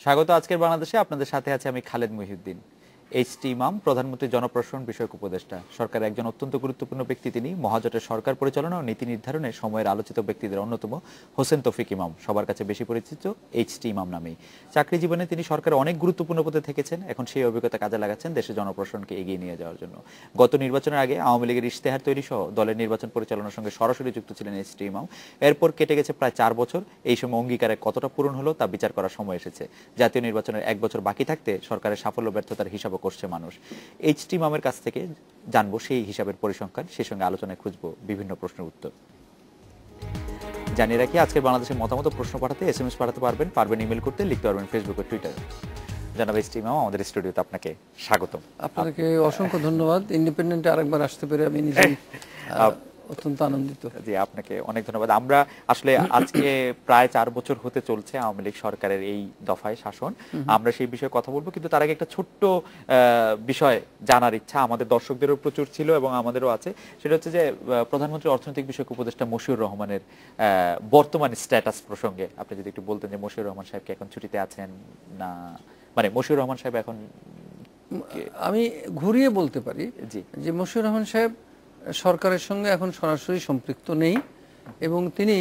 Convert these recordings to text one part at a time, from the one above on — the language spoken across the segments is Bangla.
স্বাগত আজকের বাংলাদেশে। আপনাদের সাথে আছে আমি খালেদ মহিউদ্দিন। এইচ.টি. ইমাম প্রধানমন্ত্রী জনপ্রশাসন বিষয়ক উপদেষ্টা, সরকারের একজন অত্যন্ত গুরুত্বপূর্ণ ব্যক্তি তিনি। মহাজোটের সরকার পরিচালনা ও নীতি নির্ধারণে সময়ের আলোচিত ব্যক্তিদের অন্যতম হোসেন তৌফিক ইমাম, সবার কাছে বেশি পরিচিত এইচ.টি. ইমাম নামেই। চাকরি জীবনে তিনি সরকারের অনেক গুরুত্বপূর্ণ পদে থেকেছেন, এখন সেই অভিজ্ঞতা কাজে লাগাচ্ছেন দেশের জনপ্রশাসনকে এগিয়ে নিয়ে যাওয়ার জন্য। গত নির্বাচনের আগে আওয়ামী লীগের ইশতেহার তৈরি সহ দলের নির্বাচন পরিচালনার সঙ্গে সরাসরি যুক্ত ছিলেন এইচ.টি. ইমাম। এরপর কেটে গেছে প্রায় 4 বছর। এই সময় অঙ্গীকারে কতটা পূরণ হলো তা বিচার করার সময় এসেছে। জাতীয় নির্বাচনের 1 বছর বাকি থাকতে সরকারের সাফল্য ব্যর্থতার হিসাবও করছে মানুষ। এইচ.টি. ইমামের কাছ থেকে জানবো সেই হিসাবের পরিসংখ্যান, সেই সঙ্গে আলোচনায় খুঁজবো বিভিন্ন প্রশ্নের উত্তর। জানিয়ে রাখি, আজকের বাংলাদেশের মতামত প্রশ্ন পাঠাতে SMS পাঠাতে পারবেন ইমেল করতে, লিখতে পারবেন ফেসবুক ও টুইটারে। জানাবো এইচ.টি. ইমাম, আমাদের স্টুডিওতে আপনাকে স্বাগতম। আপনাকে অসংখ্য ধন্যবাদ। ইন্ডিপেন্ডেন্টে আরেকবার আসতে পেরে আমি নিজে অত্যন্ত আনন্দিত। জি, আপনাকে অনেক ধন্যবাদ। আমরা আসলে আজকে প্রায় 4 বছর হতে চলছে আওয়ামী লীগ সরকারের এই দফায় শাসন। আমরা সেই বিষয়ে কথা বলবো, কিন্তু তার আগে একটা ছোট্ট বিষয় জানার ইচ্ছা আমাদের দর্শকদেরও প্রচুর ছিল এবং আমাদেরও আছে। সেটা হচ্ছে যে প্রধানমন্ত্রী অর্থনৈতিক বিষয়ক উপদেষ্টা মশিউর রহমানের বর্তমান স্ট্যাটাস প্রসঙ্গে আপনি যদি একটু বলতেন যে মশিউর রহমান সাহেব কি এখন ছুটিতে আছেন না, মানে মশিউর রহমান সাহেব এখন। আমি ঘুরিয়ে বলতে পারি যে মশিউর রহমান সাহেব সরকারের সঙ্গে এখন সরাসরি সম্পৃক্ত নেই এবং তিনি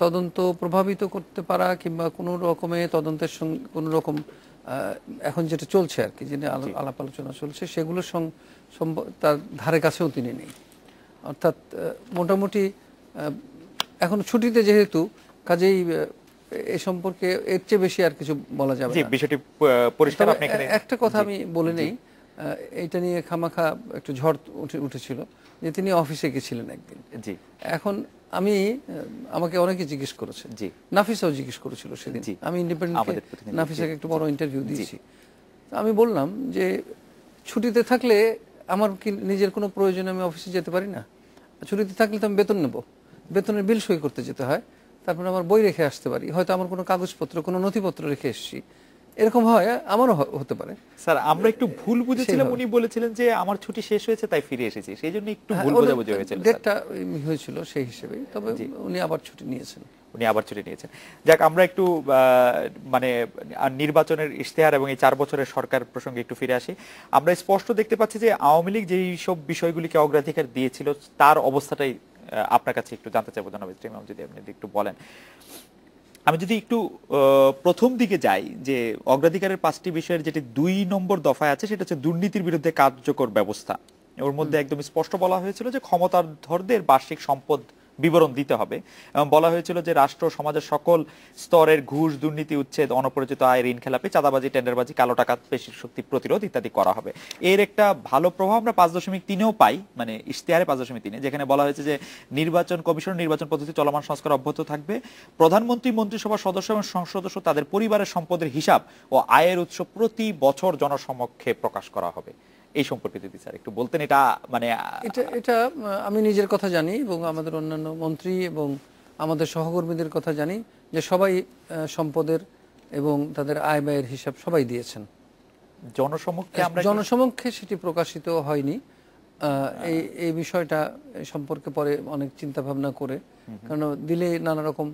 তদন্ত প্রভাবিত করতে পারা কিংবা কোনো রকমে তদন্তের সঙ্গে কোনো রকম এখন যেটা চলছে আর কি, যেটা আলাপ আলোচনা চলছে, সেগুলোর তার ধারে কাছেও তিনি নেই। অর্থাৎ মোটামুটি এখন ছুটিতে যেহেতু, কাজেই এ সম্পর্কে এর চেয়ে বেশি আর কিছু বলা যাবে না। বিষয়টি পরিষ্কার। আপনি এখানে একটা কথা আমি বলে নেই, এইটা নিয়ে খামাখা একটু ঝড় উঠেছিল যে তিনি অফিসে গেছিলেন একদিন। জি, এখন আমাকে অনেকে জিজ্ঞেস করেছে, জি, নাফিসাও জিজ্ঞেস করেছিল সেদিন। আমি ইন্ডিপেন্ডেন্ট নাফিসাকে একটু বড় ইন্টারভিউ দিয়েছি। আমি বললাম যে ছুটিতে থাকলে আমার কি নিজের কোনো প্রয়োজনে আমি অফিসে যেতে পারি না? ছুটিতে থাকলে তো আমি বেতন নেব, বেতনের বিল সই করতে যেতে হয়, তারপরে আমার বই রেখে আসতে পারি, হয়তো আমার কোনো কাগজপত্র কোনো নথিপত্র রেখে এসেছি, এরকম হয়, আমারও হতে পারে। স্যার, আমরা একটু ভুল বুঝেছিলাম, উনি বলেছিলেন যে আমার ছুটি শেষ হয়েছে তাই ফিরে এসেছি, সেই জন্য একটু ভুল বোঝাবুঝি হয়েছিল। ডেটটা হয়েছিল সেই হিসেবেই, তবে উনি আবার ছুটি নিয়েছেন। যাক, আমরা একটু মানে নির্বাচনের ইশতেহার এবং এই 4 বছরের সরকার প্রসঙ্গে একটু ফিরে আসি। আমরা স্পষ্ট দেখতে পাচ্ছি যে আওয়ামী লীগ যেই সব বিষয়গুলিকে অগ্রাধিকার দিয়েছিল তার অবস্থাটাই আপনার কাছে একটু জানতে চাইবো জনাব এইচ.টি. ইমাম, যদি আপনি একটু বলেন। আমি যদি একটু প্রথম দিকে যাই, যে অগ্রাধিকারের 5টি বিষয়ের যেটি 2 নম্বর দফায় আছে সেটা হচ্ছে দুর্নীতির বিরুদ্ধে কার্যকর ব্যবস্থা। ওর মধ্যে একদম স্পষ্ট বলা হয়েছিল যে ক্ষমতাধরদের বার্ষিক সম্পদ বিবরণ দিতে হবে এবং বলা হয়েছিল যে রাষ্ট্র সমাজের সকল স্তরের ঘুষ, দুর্নীতি উচ্ছেদ, অনপরিচিত আয়, ঋণ খেলাপি, চাঁদাবাজি, টেন্ডারবাজি, কালো টাকা, পেশির শক্তি প্রতিরোধ ইত্যাদি করা হবে। এর একটা ভালো প্রভাব আমরা 5.3-এও পাই, মানে ইশতেহারে 5.3, যেখানে বলা হয়েছে যে নির্বাচন কমিশন নির্বাচন পদ্ধতি চলমান সংস্কার অব্যাহত থাকবে। প্রধানমন্ত্রী, মন্ত্রিসভার সদস্য এবং সংসদ সদস্য তাদের পরিবারের সম্পদের হিসাব ও আয়ের উৎস প্রতি বছর জনসমক্ষে প্রকাশ করা হবে। এই সম্পর্কে যদি স্যার একটু বলতেন। এটা মানে এটা আমি নিজের কথা জানি এবং আমাদের অন্যান্য মন্ত্রী এবং আমাদের সহকর্মীদের কথা জানি যে সবাই সম্পদের এবং তাদের আয় ব্যয়ের হিসাব সবাই দিয়েছেন জনসমক্ষে। সেটি প্রকাশিত হয়নি। এই বিষয়টা সম্পর্কে পরে অনেক চিন্তা ভাবনা করে, কারণ দিলে নানা রকম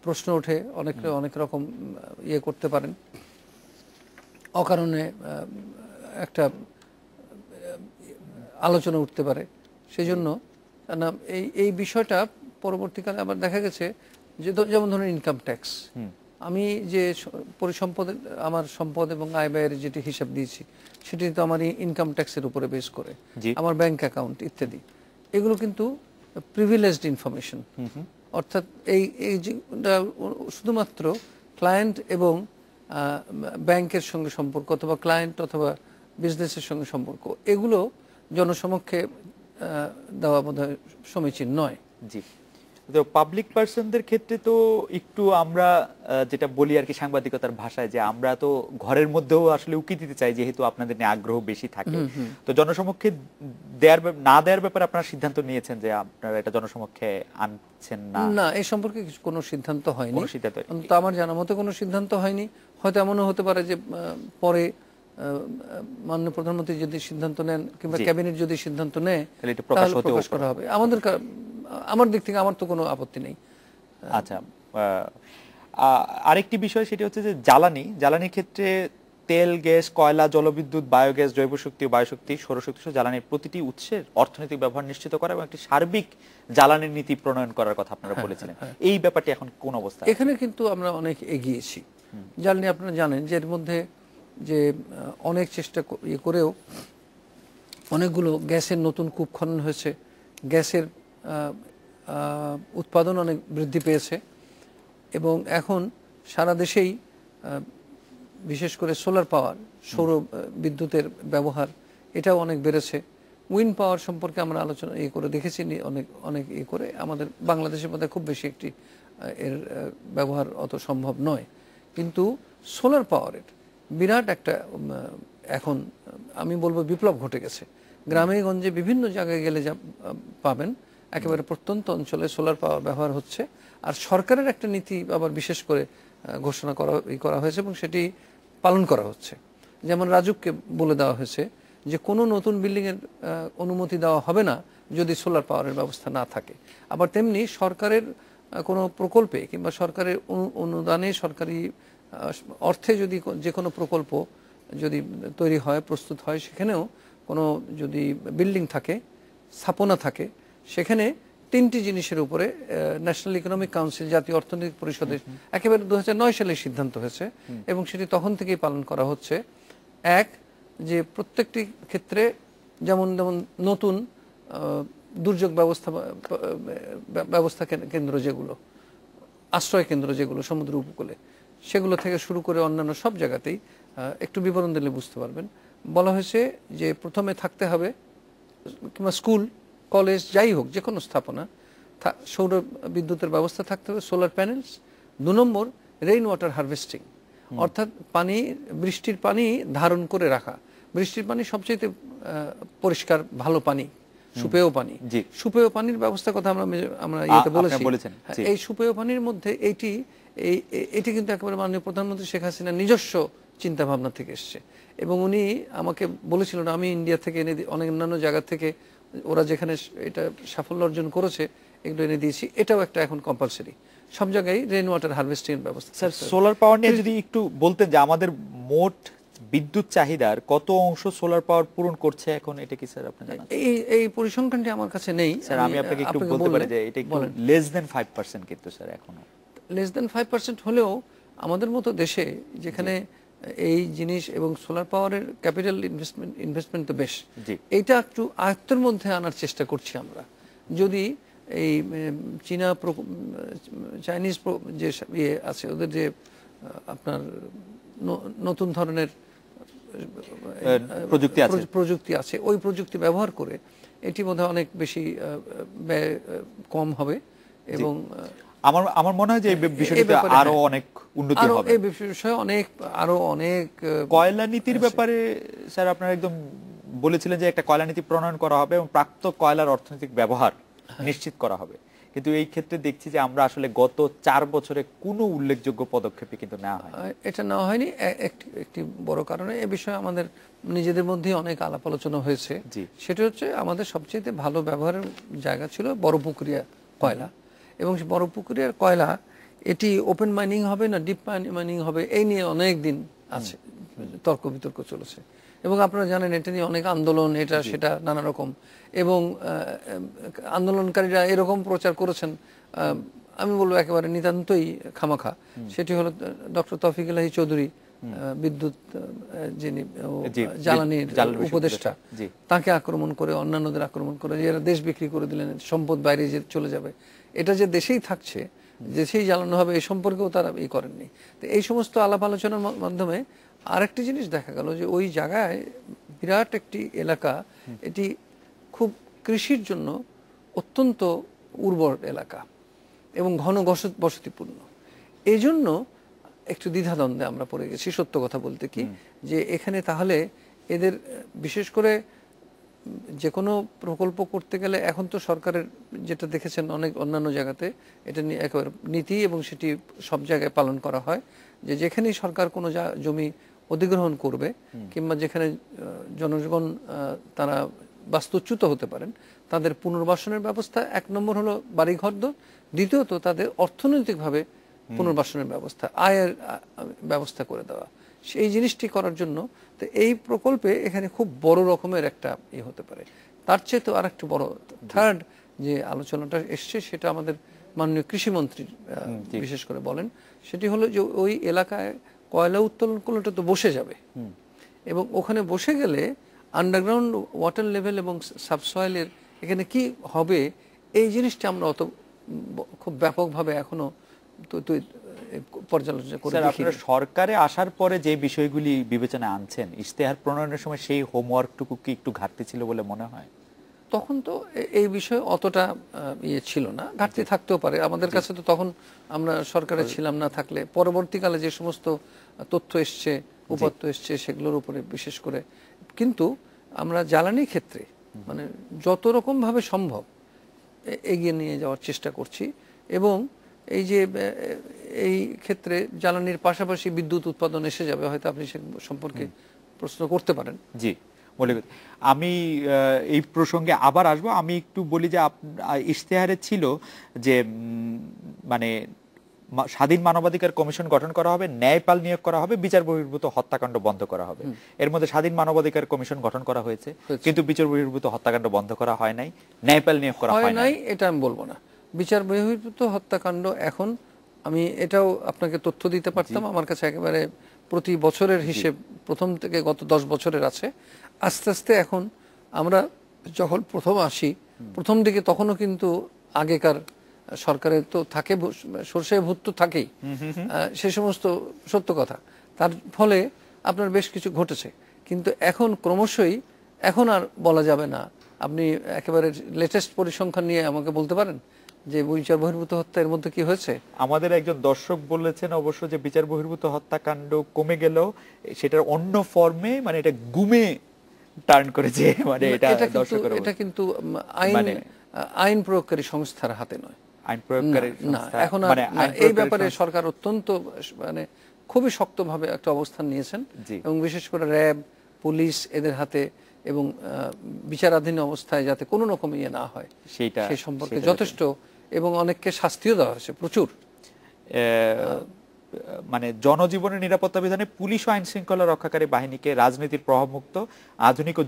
প্রশ্ন ওঠে, অনেক রকম ইয়ে করতে পারেন, অকারণে একটা আলোচনা উঠতে পারে। সেই জন্য এই বিষয়টা পরবর্তীকালে আবার দেখা গেছে যে, যেমন ধরুন ইনকাম ট্যাক্স, আমি যে পরিসম্পদের আমার সম্পদ এবং আয় ব্যয়ের যেটি হিসাব দিয়েছি সেটি তো আমার ইনকাম ট্যাক্সের উপরে বেস করে, আমার ব্যাংক অ্যাকাউন্ট ইত্যাদি, এগুলো কিন্তু প্রিভিলেজড ইনফরমেশন। অর্থাৎ এই শুধুমাত্র ক্লায়েন্ট এবং ব্যাংকের সঙ্গে সম্পর্ক, অথবা ক্লায়েন্ট অথবা বিজনেসের সঙ্গে সম্পর্ক, এগুলো জনসমক্ষে দেওয়া বোধহয় সমীচীন নয়। জি, তো পাবলিক পার্সনদের ক্ষেত্রে তো একটু আমরা যেটা বলি আর কি সাংবাদিকতার ভাষায়, যে আমরা তো ঘরের মধ্যেও আসলে উকি দিতে চাই, যেহেতু আপনাদের নিয়ে আগ্রহ বেশি থাকে। তো জনসমক্ষে না দেওয়ার ব্যাপারে আপনারা সিদ্ধান্ত নিয়েছেন যে আপনারা এটা জনসমক্ষে আনছেন না? না, এই সম্পর্কে কোনো সিদ্ধান্ত হয়নি, তো আমার জানা মতে কোনো সিদ্ধান্ত হয়নি। হয়তো এমনও হতে পারে যে পরে মাননীয় প্রধানমন্ত্রী যদি সিদ্ধান্ত নেন কিংবা ক্যাবিনেট যদি সিদ্ধান্ত নেয় তাহলে প্রকাশ করা হবে। আমার দিক থেকে আমার তো কোনো আপত্তি নেই। আচ্ছা, আরেকটি বিষয় সেটি হচ্ছে যে জ্বালানির ক্ষেত্রে তেল, গ্যাস, কয়লা, জলবিদ্যুৎ, বায়োগ্যাস, জৈব শক্তি, বায়ুশক্তি, সৌরশক্তি সহ জ্বালানির প্রতিটি উৎসের অর্থনৈতিক ব্যবহার নিশ্চিত করা এবং একটি সার্বিক জ্বালানির নীতি প্রণয়ন করার কথা আপনারা বলেছিলেন। এই ব্যাপারটি এখন কোন অবস্থা? এখানে কিন্তু আমরা অনেক এগিয়েছি। জ্বালানি আপনারা জানেন যে এর মধ্যে যে অনেক চেষ্টা করেও অনেকগুলো গ্যাসের নতুন কূপ খনন হয়েছে, গ্যাসের উৎপাদন অনেক বৃদ্ধি পেয়েছে এবং এখন সারা দেশেই বিশেষ করে সোলার পাওয়ার, সৌর বিদ্যুতের ব্যবহার এটাও অনেক বেড়েছে। উইন্ড পাওয়ার সম্পর্কে আমরা আলোচনা করে দেখেছি, অনেক করে আমাদের বাংলাদেশের মধ্যে খুব বেশি একটি এর ব্যবহার অত সম্ভব নয়, কিন্তু সোলার পাওয়ারের বিরাট একটা এখন আমি বলবো বিপ্লব ঘটে গেছে। গ্রামে গঞ্জে বিভিন্ন জায়গায় গেলে যা পাবেন একেবারে প্রত্যন্ত অঞ্চলে সোলার পাওয়ার ব্যবহার হচ্ছে। আর সরকারের একটা নীতি আবার বিশেষ করে ঘোষণা করা হয়েছে এবং সেটি পালন করা হচ্ছে। যেমন রাজুককে বলে দেওয়া হয়েছে যে কোনো নতুন বিল্ডিংয়ের অনুমতি দেওয়া হবে না যদি সোলার পাওয়ারের ব্যবস্থা না থাকে। আবার তেমনি সরকারের কোনো প্রকল্পে কিংবা সরকারের অনুদানে, সরকারি অর্থে যদি যে কোনো প্রকল্প যদি তৈরি হয়, প্রস্তুত হয়, সেখানেও কোনো যদি বিল্ডিং থাকে, স্থাপনা থাকে, সেখানে 3টি জিনিসের উপরে ন্যাশনাল ইকোনমিক কাউন্সিল, জাতীয় অর্থনৈতিক পরিষদের একেবারে 2009 সালে সিদ্ধান্ত হয়েছে এবং সেটি তখন থেকেই পালন করা হচ্ছে। এক, যে প্রত্যেকটি ক্ষেত্রে যেমন নতুন দুর্যোগ ব্যবস্থা কেন্দ্র যেগুলো, আশ্রয় কেন্দ্র যেগুলো সমুদ্র উপকূলে, সেগুলো থেকে শুরু করে অন্যান্য সব জায়গাতেই একটু বিবরণ দিলে বুঝতে পারবেন। বলা হয়েছে যে প্রথমে থাকতে হবে কিংবা স্কুল, কলেজ, যাই হোক যে কোনো স্থাপনা, সৌর বিদ্যুতের ব্যবস্থা থাকতে হবে, সোলার প্যানেলস। 2 নম্বর, রেইন ওয়াটার হারভেস্টিং, অর্থাৎ বৃষ্টির পানি ধারণ করে রাখা। বৃষ্টির পানি সবচেয়ে পরিষ্কার ভালো পানি, সুপেয় পানি। সুপেয় পানির ব্যবস্থার কথা আমরা ইয়েতে বলেছি। এই সুপেয় পানির মধ্যে এটি কিন্তু একেবারে মাননীয় প্রধানমন্ত্রী শেখ হাসিনার নিজস্ব চিন্তা ভাবনা থেকে এসছে এবং উনি আমাকে বলেছিলেন, আমি ইন্ডিয়া থেকে এনে অনেক অন্যান্য জায়গা থেকে ওরা যেখানে এটা সাফল্য অর্জন করেছে এগুলো এনে দিয়েছি। এটাও একটা এখন কম্পালসারি সব জায়গায় রেইন ওয়াটার হারভেস্টিং ব্যবস্থা। স্যার, সোলার পাওয়ার নিয়ে যদি একটু বলতেন যে আমাদের মোট বিদ্যুৎ চাহিদার কত অংশ সোলার পাওয়ার পূরণ করছে এখন, এটা কি স্যার আপনি জানেন? এই পরিসংখ্যানটি আমার কাছে নেই স্যার। আমি আপনাকে একটু বলতে পারি যে এটা একটু লেস দ্যান 5% কিন্তু স্যার এখনো। লেস দ্যান 5% হলেও আমাদের মতো দেশে যেখানে এই জিনিস এবং সোলার পাওয়ারের ক্যাপিটাল ইনভেস্টমেন্ট তো বেশ, এইটা একটু আয়ত্তের মধ্যে আনার চেষ্টা করছি আমরা। যদি এই চাইনিজ যে ইয়ে আছে, ওদের যে আপনার নতুন ধরনের প্রযুক্তি আছে, ওই প্রযুক্তি ব্যবহার করে এটি বোধহয় অনেক বেশি ব্যয় কম হবে এবং আমার মনে হয় যে এই বিষয়টিতে আরো অনেক উন্নতি হবে। এই বিষয়ে আরো অনেক কয়লা নীতির ব্যাপারে স্যার আপনারা একদম বলেছিলেন যে একটা কয়লা নীতি প্রণয়ন করা হবে এবং প্রাপ্ত কয়লার অর্থনৈতিক ব্যবহার নিশ্চিত করা হবে, কিন্তু এই ক্ষেত্রে দেখছি যে আমরা আসলে গত 4 বছরে কোনো উল্লেখযোগ্য পদক্ষেপই কিন্তু নেওয়া হয়নি। এটা নেওয়া হয়নি একটি বড় কারণে। এ বিষয়ে আমাদের নিজেদের মধ্যে অনেক আলাপ আলোচনা হয়েছে। সেটা হচ্ছে আমাদের সবচেয়ে ভালো ব্যবহারের জায়গা ছিল বড়পুকুরিয়া কয়লা, এবং বড়পুকুরিয়ার কয়লা এটি ওপেন মাইনিং হবে না ডিপ মাইনিং হবে, এই নিয়ে অনেক দিন আছে তর্ক বিতর্ক চলেছে এবং আপনারা জানেন এটা নিয়ে অনেক আন্দোলন, এটা সেটা নানা রকম, এবং আন্দোলনকারীরা এরকম প্রচার করেছেন, আমি বলবো একেবারে নিতান্তই খামাখা। সেটি হলো ডক্টর তৌফিক ইলাহি চৌধুরী, বিদ্যুৎ যিনি জ্বালানির উপদেষ্টা, তাকে আক্রমণ করে, অন্যান্যদের আক্রমণ করে, এরা দেশ বিক্রি করে দিলেন, সম্পদ বাইরে যে চলে যাবে, এটা যে দেশেই থাকছে, দেশেই জ্বালানো হবে, এই সম্পর্কেও তারা করেননি। তো এই সমস্ত আলাপ আলোচনার মাধ্যমে আরেকটি জিনিস দেখা গেল যে ওই জায়গায় বিরাট একটি এলাকা, এটি খুব কৃষির জন্য অত্যন্ত উর্বর এলাকা এবং ঘন বসতিপূর্ণ। এই জন্য একটু দ্বিধাদ্বন্দ্বে আমরা পড়ে গেছি, সত্য কথা বলতে কি, যে এখানে তাহলে এদের বিশেষ করে যে কোনো প্রকল্প করতে গেলে এখন তো সরকারের যেটা দেখেছেন অনেক অন্যান্য জায়গাতে এটা নিয়ে একেবারে নীতি এবং সেটি সব জায়গায় পালন করা হয়, যে যেখানেই সরকার কোনো জমি অধিগ্রহণ করবে কিংবা যেখানে জনগণ তারা বাস্তুচ্যুত হতে পারেন, তাদের পুনর্বাসনের ব্যবস্থা 1 নম্বর হলো বাড়িঘর, দ্বিতীয়ত তাদের অর্থনৈতিকভাবে পুনর্বাসনের ব্যবস্থা, আয়ের ব্যবস্থা করে দেওয়া, সেই জিনিসটি করার জন্য। তো এই প্রকল্পে এখানে খুব বড় রকমের একটা হতে পারে। তার চেয়ে তো আর একটু বড় থার্ড যে আলোচনাটা এসছে, সেটা আমাদের মাননীয় কৃষিমন্ত্রী বিশেষ করে বলেন, সেটি হলো যে ওই এলাকায় কয়লা উত্তোলন করলে তো বসে যাবে, এবং ওখানে বসে গেলে আন্ডারগ্রাউন্ড ওয়াটার লেভেল এবং সাবসয়েলের এখানে কি হবে, এই জিনিসটা আমরা অত খুব ব্যাপকভাবে এখনো পর্যালোচনা করে স্যার, আপনারা সরকারে আসার পরে যে বিষয়গুলি বিবেচনায় আনছেন, ইশতেহার প্রণয়নের সময় সেই হোমওয়ার্কটুকু কি একটু ঘাটতি ছিল বলে মনে হয়? তখন তো এই বিষয়ে অতটা ছিল না, ঘাটতি থাকতেও পারে আমাদের কাছে। তো তখন আমরা সরকারে ছিলাম না, থাকলে পরবর্তীকালে যে সমস্ত তথ্য এসছে, উপাত্ত এসছে, সেগুলোর উপরে বিশেষ করে। কিন্তু আমরা জ্বালানি ক্ষেত্রে মানে যত রকম ভাবে সম্ভব এগিয়ে নিয়ে যাওয়ার চেষ্টা করছি, এবং এই যে এই ক্ষেত্রে জ্বালানির পাশাপাশি বিদ্যুৎ উৎপাদন এসে যাবে, হয়তো আপনি সে সম্পর্কে প্রশ্ন করতে পারেন। জি, আমি এই প্রসঙ্গে আবার আসবো। আমি একটু বলি যে ইশতেহারে ছিল যে মানে স্বাধীন মানবাধিকার কমিশন গঠন করা হবে, ন্যায়পাল নিয়োগ করা হবে, বিচার বহির্ভূত হত্যাকাণ্ড বন্ধ করা হবে। এর মধ্যে স্বাধীন মানবাধিকার কমিশন গঠন করা হয়েছে, কিন্তু বিচার বহির্ভূত হত্যাকাণ্ড বন্ধ করা হয় নাই, ন্যায়পাল নিয়োগ করা হয় নাই। এটা আমি বলবো না। বিচার বহির্ভূত হত্যাকাণ্ড এখন আমি এটাও আপনাকে তথ্য দিতে পারতাম, আমার কাছে একেবারে প্রতি বছরের হিসেব প্রথম থেকে গত 10 বছরের আছে। আস্তে আস্তে এখন আমরা যখন প্রথম আসি, প্রথম দিকে তখনও কিন্তু আগেকার সরকারের তো থাকে সরষে ভূত তো থাকেই, সে সমস্ত সত্য কথা। তার ফলে আপনার বেশ কিছু ঘটেছে, কিন্তু এখন ক্রমশই এখন আর বলা যাবে না। আপনি একেবারে লেটেস্ট পরিসংখ্যান নিয়ে আমাকে বলতে পারেন যে বিচার বহির্ভূত হত্যা এর মধ্যে কি হয়েছে? আমাদের একজন দর্শক বলেছেন অবশ্য যে বিচার বহির্ভূত হত্যাকাণ্ড কমে গেলেও সেটার অন্য ফর্মে, মানে এটা গুমে টার্ন করেছে, মানে এটা দর্শকের, এটা কিন্তু আইন প্রয়োগকারী সংস্থার হাতে নয়, আইন প্রয়োগকারী সংস্থা এখন এই ব্যাপারে সরকার অত্যন্ত মানে খুবই শক্তভাবে একটা অবস্থান নিয়েছেন, এবং বিশেষ করে র্যাব, পুলিশ এদের হাতে, এবং বিচারাধীন অবস্থায় যাতে কোনো রকম না হয় সেই সম্পর্কে যথেষ্ট, এবং অনেককে শাস্তিও দেওয়া হয়েছে প্রচুর। মানে জনজীবনের নিরাপত্তা বিধানে পুলিশ ও আইন শৃঙ্খলা রক্ষাকারী বাহিনীকে রাজনীতির প্রভাবমুক্ত, আধুনিক ও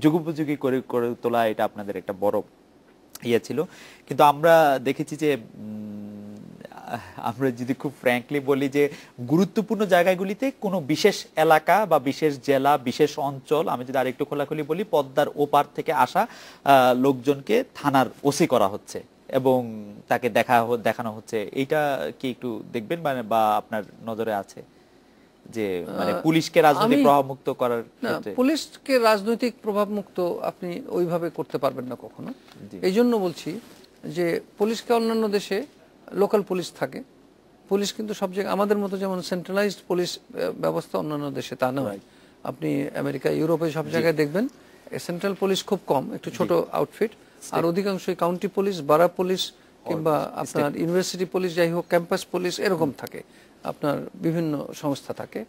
যুগোপযোগী করে তোলা, এটা আপনাদের একটা বড় ছিল। কিন্তু আমরা দেখেছি যে আমরা যদি খুব ফ্র্যাঙ্কলি বলি যে গুরুত্বপূর্ণ জায়গাগুলিতে কোনো বিশেষ এলাকা বা বিশেষ জেলা, বিশেষ অঞ্চল, আমি যদি আরেকটু খোলাখুলি বলি, পদ্মার ওপার থেকে আসা লোকজনকে থানার ওসি করা হচ্ছে এবং তাকে দেখানো হচ্ছে। এইটা কি একটু দেখবেন মানে, বা আপনার নজরে আছে যে মানে পুলিশকে রাজনৈতিক প্রভাবমুক্ত করার ক্ষেত্রে? পুলিশকে রাজনৈতিক প্রভাবমুক্ত আপনি ওইভাবে করতে পারবেন না কখনো। এই জন্য বলছি যে পুলিশকে অন্যান্য দেশে লোকাল পুলিশ থাকে, পুলিশ কিন্তু সব জায়গায় আমাদের মতো যেমন সেন্ট্রালাইজড পুলিশ ব্যবস্থা অন্যান্য দেশে তা নয়। আপনি আমেরিকা, ইউরোপে সব জায়গায় দেখবেন সেন্ট্রাল পুলিশ খুব কম, একটু ছোট আউটফিট, আর অধিকাংশই কাউন্টি পুলিশ, বারা পুলিশ, কিংবা আপনার ইউনিভার্সিটি পুলিশ, যাই হোক ক্যাম্পাস পুলিশ এরকম থাকে, আপনার বিভিন্ন সংস্থা থাকে।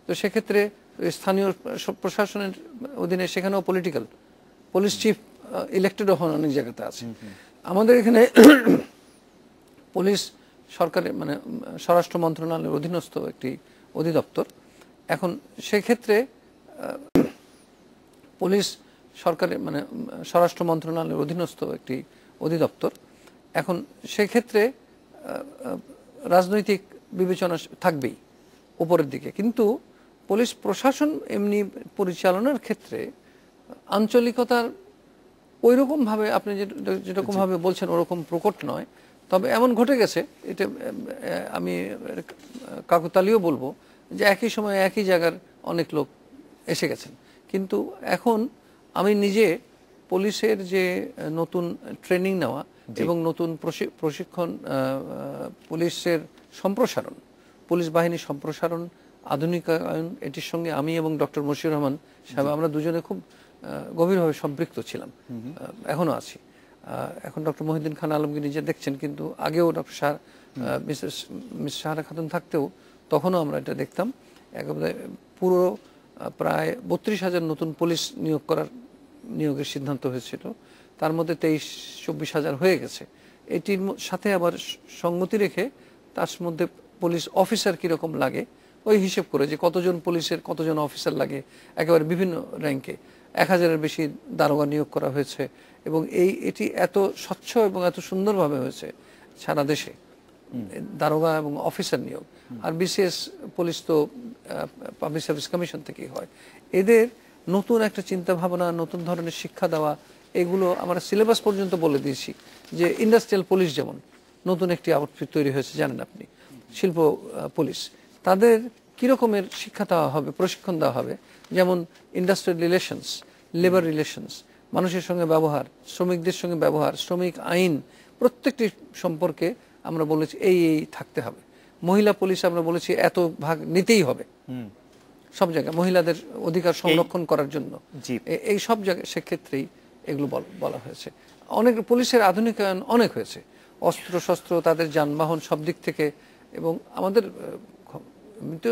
তো সেক্ষেত্রে স্থানীয় প্রশাসনের অধীনে সেখানেও পলিটিক্যাল পুলিশ চিফ ইলেক্টেডও হন, অনেক জায়গাতে আছে। আমাদের এখানে পুলিশ সরকারের মানে স্বরাষ্ট্র মন্ত্রণালয়ের অধীনস্থ একটি অধিদপ্তর। এখন সেক্ষেত্রে পুলিশ সরকারের মানে স্বরাষ্ট্র মন্ত্রণালয়ের অধীনস্থ একটি অধিদপ্তর। এখন সেক্ষেত্রে রাজনৈতিক বিবেচনা থাকবেই উপরের দিকে, কিন্তু পুলিশ প্রশাসন এমনি পরিচালনার ক্ষেত্রে আঞ্চলিকতার ওইরকমভাবে আপনি যেরকমভাবে বলছেন ওরকম প্রকট নয়। তবে এমন ঘটে গেছে, এটা আমি কাকতালীয় বলবো, যে একই সময়ে একই জায়গার অনেক লোক এসে গেছেন। কিন্তু এখন আমি নিজে পুলিশের যে নতুন ট্রেনিং নেওয়া এবং নতুন প্রশিক্ষণ, পুলিশের সম্প্রসারণ, পুলিশ বাহিনীর সম্প্রসারণ, আধুনিকায়ন, এটির সঙ্গে আমি এবং ডক্টর মশিউর রহমান সাহেব আমরা দুজনে খুব গভীরভাবে সম্পৃক্ত ছিলাম, এখনো আছি। এখন ডক্টর মহিউদ্দিন খান আলমগীর নিজে দেখছেন, কিন্তু আগেও ডক্টর মিস সাহারা খাতুন থাকতেও তখনও আমরা এটা দেখতাম। একেবারে পুরো প্রায় 32,000 নতুন পুলিশ নিয়োগের সিদ্ধান্ত হয়েছিল, তার মধ্যে 23-24 হাজার হয়ে গেছে। এটির সাথে আবার সঙ্গতি রেখে তার মধ্যে পুলিশ অফিসার কীরকম লাগে ওই হিসেব করে যে কতজন পুলিশের কতজন অফিসার লাগে একেবারে বিভিন্ন র্যাঙ্কে 1000-এর বেশি দারোগা নিয়োগ করা হয়েছে এবং এটি এত স্বচ্ছ এবং এত সুন্দরভাবে হয়েছে সারা দেশে দারোগা এবং অফিসার নিয়োগ। আর বিসিএস পুলিশ তো পাবলিক সার্ভিস কমিশন থেকেই হয়। এদের নতুন একটা চিন্তা ভাবনা, নতুন ধরনের শিক্ষা দেওয়া, এগুলো আমরা সিলেবাস পর্যন্ত বলে দিয়েছি যে ইন্ডাস্ট্রিয়াল পুলিশ যেমন নতুন একটি আউটফিট তৈরি হয়েছে জানেন আপনি, শিল্প পুলিশ, তাদের কী রকমের শিক্ষা দেওয়া হবে, প্রশিক্ষণ দেওয়া হবে, যেমন ইন্ডাস্ট্রিয়াল রিলেশনস, লেবার রিলেশনস, মানুষের সঙ্গে ব্যবহার, শ্রমিকদের সঙ্গে ব্যবহার, শ্রমিক আইন, প্রত্যেকটি সম্পর্কে আমরা বলেছি এই থাকতে হবে। মহিলা পুলিশ আমরা বলেছি এত ভাগ নিতেই হবে সব জায়গায় মহিলাদের অধিকার সংরক্ষণ করার জন্য, এই সব জায়গায় সেক্ষেত্রেই এগুলো বলা হয়েছে। অনেক পুলিশের আধুনিকায়ন অনেক হয়েছে, অস্ত্র শস্ত্র, তাদের যানবাহন সব দিক থেকে, এবং আমাদের তো